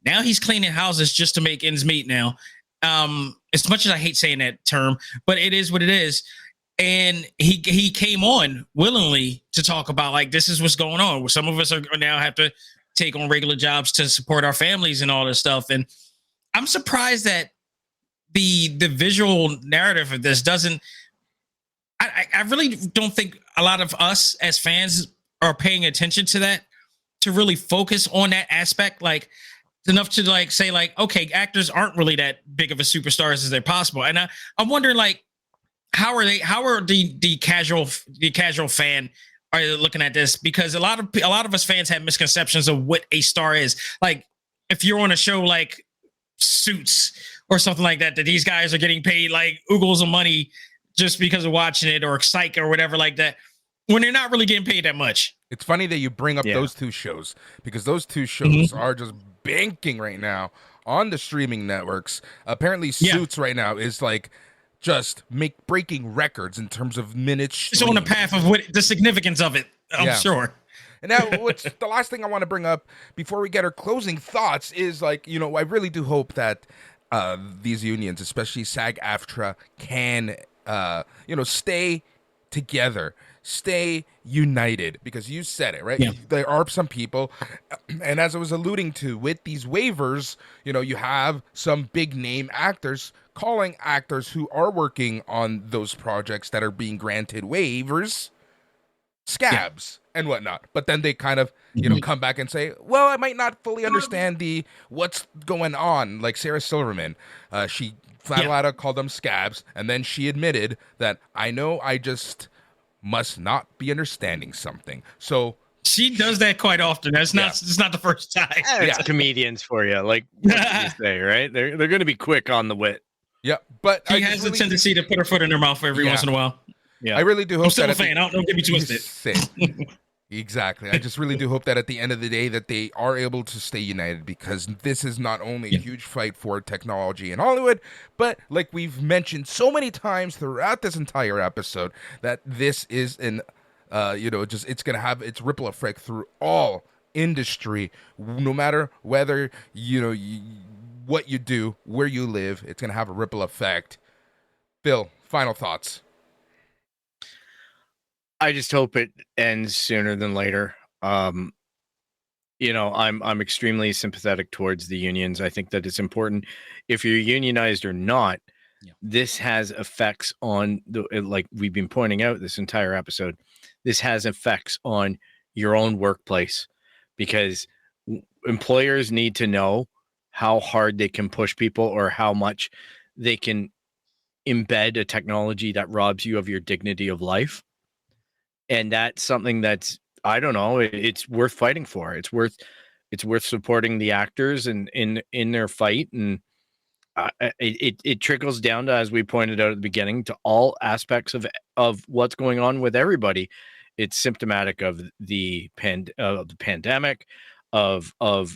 Now he's cleaning houses just to make ends meet now. As much as I hate saying that term, but it is what it is. And he came on willingly to talk about like, this is what's going on. Some of us are now have to take on regular jobs to support our families and all this stuff. And I'm surprised that the visual narrative of this doesn't, I really don't think a lot of us as fans are paying attention to that, to really focus on that aspect. Like enough to like say like, okay, actors aren't really that big of a superstars as they're possible. And I'm wondering like, how are the casual fan are looking at this? Because a lot of us fans have misconceptions of what a star is. Like if you're on a show like Suits or something like that these guys are getting paid like oogles of money just because of watching it, or Psych or whatever like that, when they're not really getting paid that much. It's funny that you bring up those two shows, because those two shows are just banking right now on the streaming networks. Apparently Suits right now is like just breaking records in terms of minutes. It's on the path of what the significance of it, I'm sure. And now what's the last thing I want to bring up before we get our closing thoughts is like, I really do hope that these unions, especially SAG-AFTRA, can stay together, stay united, because you said it, right? Yeah. There are some people, and as I was alluding to with these waivers, you have some big name actors calling actors who are working on those projects that are being granted waivers scabs and whatnot. But then they kind of, come back and say, well, I might not fully understand what's going on. Like Sarah Silverman, she flat out called them scabs, and then she admitted that I just must not be understanding something. So she does that quite often. It's not the first time. It's comedians for you. Like what can you say, right? They're going to be quick on the wit. Yeah, but she has a tendency to put her foot in her mouth every once in a while. Yeah. I really do hope I'm still that a fan. Don't get me twisted. Same. Exactly. I just really do hope that at the end of the day that they are able to stay united, because this is not only a huge fight for technology in Hollywood, but like we've mentioned so many times throughout this entire episode, that this is it's going to have its ripple effect through all industry, no matter whether, what you do, where you live, it's going to have a ripple effect. Bill, final thoughts. I just hope it ends sooner than later. I'm extremely sympathetic towards the unions. I think that it's important, if you're unionized or not. Yeah. This has effects on like we've been pointing out this entire episode. This has effects on your own workplace, because employers need to know how hard they can push people, or how much they can embed a technology that robs you of your dignity of life. And that's something that's, I don't know, it's worth fighting for. It's worth supporting the actors and in their fight. And it trickles down to, as we pointed out at the beginning, to all aspects of what's going on with everybody. It's symptomatic of the pandemic, of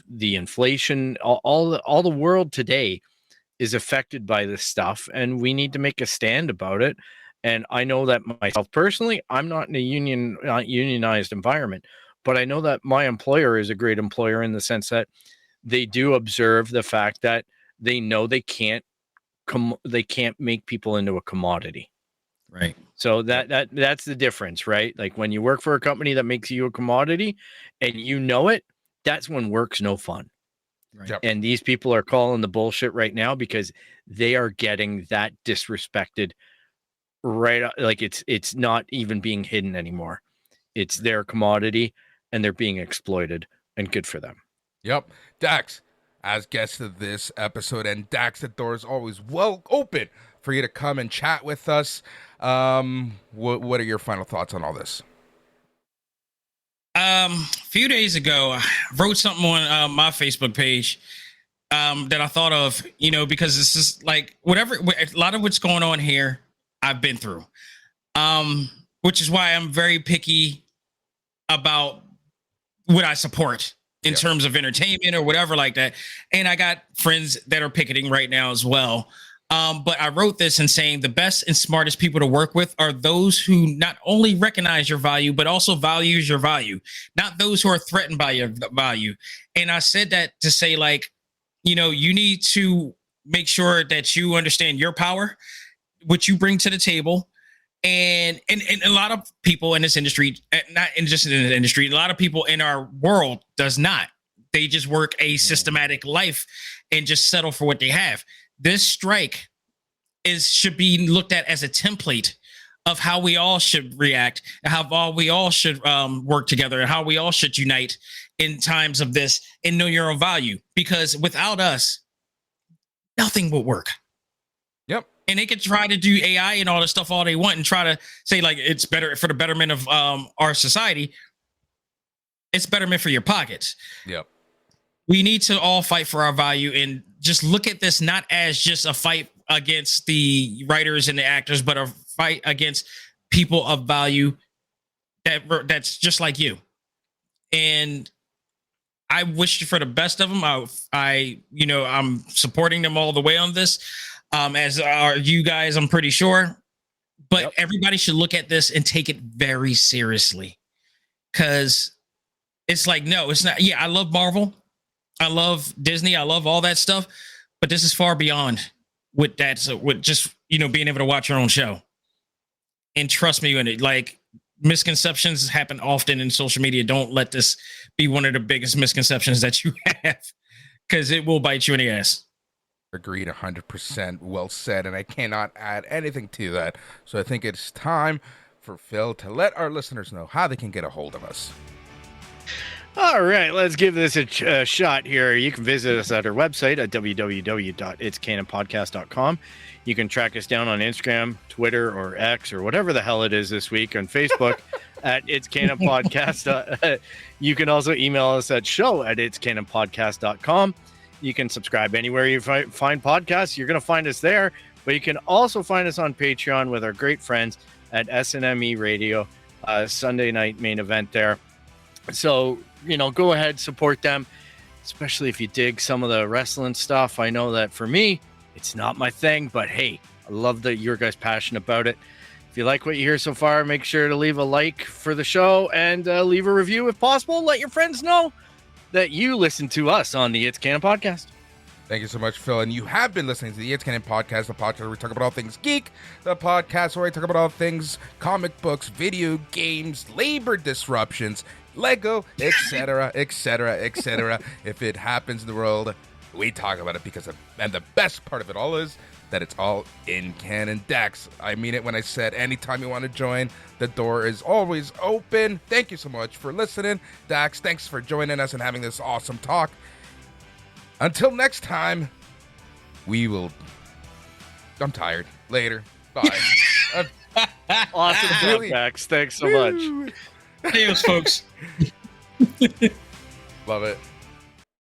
the inflation. All the world today is affected by this stuff, and we need to make a stand about it. And I know that myself personally, I'm not in a unionized environment, but I know that my employer is a great employer in the sense that they do observe the fact that they know they can't make people into a commodity. Right. So that's the difference, right? Like when you work for a company that makes you a commodity and you know it, that's when work's no fun. Right. Yep. And these people are calling the bullshit right now because they are getting that disrespected. Right, like it's not even being hidden anymore. It's their commodity, and they're being exploited. And good for them. Yep. Dax, as guest of this episode, and Dax, the door is always well open for you to come and chat with us. What are your final thoughts on all this? A few days ago, I wrote something on my Facebook page that I thought of, because this is like a lot of what's going on here, I've been through, which is why I'm very picky about what I support in terms of entertainment or whatever like that. And I got friends that are picketing right now as well. But I wrote this and saying the best and smartest people to work with are those who not only recognize your value, but also values your value, not those who are threatened by your value. And I said that to say, like, you need to make sure that you understand your power, what you bring to the table. And a lot of people in this industry, not in just in the industry, a lot of people in our world does not. They just work a systematic life and just settle for what they have. This strike should be looked at as a template of how we all should react, and how we all should work together, and how we all should unite in times of this and know your own value. Because without us, nothing will work. Yep. And they could try to do AI and all this stuff all they want and try to say like it's better for the betterment of our society. It's betterment for your pockets. Yep. We need to all fight for our value and just look at this not as just a fight against the writers and the actors, but a fight against people of value that's just like you. And I wish for the best of them. I'm supporting them all the way on this. As are you guys, I'm pretty sure. But everybody should look at this and take it very seriously. Because it's like, no, it's not. Yeah, I love Marvel. I love Disney. I love all that stuff. But this is far beyond with that. So with just, being able to watch your own show. And trust me, when misconceptions happen often in social media. Don't let this be one of the biggest misconceptions that you have. Because it will bite you in the ass. Agreed, 100%. Well said, and I cannot add anything to that. So I think it's time for Phil to let our listeners know how they can get a hold of us. All right, let's give this a shot here. You can visit us at our website at www.itscanonpodcast.com. You can track us down on Instagram, Twitter, or X, or whatever the hell it is this week, on Facebook at It's Canon Podcast. You can also email us at show@itscanonpodcast.com. You can subscribe anywhere you find podcasts. You're going to find us there. But you can also find us on Patreon with our great friends at SNME Radio, Sunday night main event there. So, go ahead, support them, especially if you dig some of the wrestling stuff. I know that for me, it's not my thing, but hey, I love that your guys' passionate about it. If you like what you hear so far, make sure to leave a like for the show and leave a review if possible. Let your friends know that you listen to us on the It's Canon podcast. Thank you so much, Phil. And you have been listening to the It's Canon podcast, the podcast where we talk about all things geek, the podcast where I talk about all things comic books, video games, labor disruptions, Lego, etc., etc., etc. If it happens in the world, we talk about it and the best part of it all is that it's all in canon. Dax, I mean it when I said anytime you want to join, the door is always open. Thank you so much for listening. Dax, thanks for joining us and having this awesome talk. Until next time, I'm tired. Later. Bye. Awesome job, Dax. Thanks so much. Adios, folks. Love it.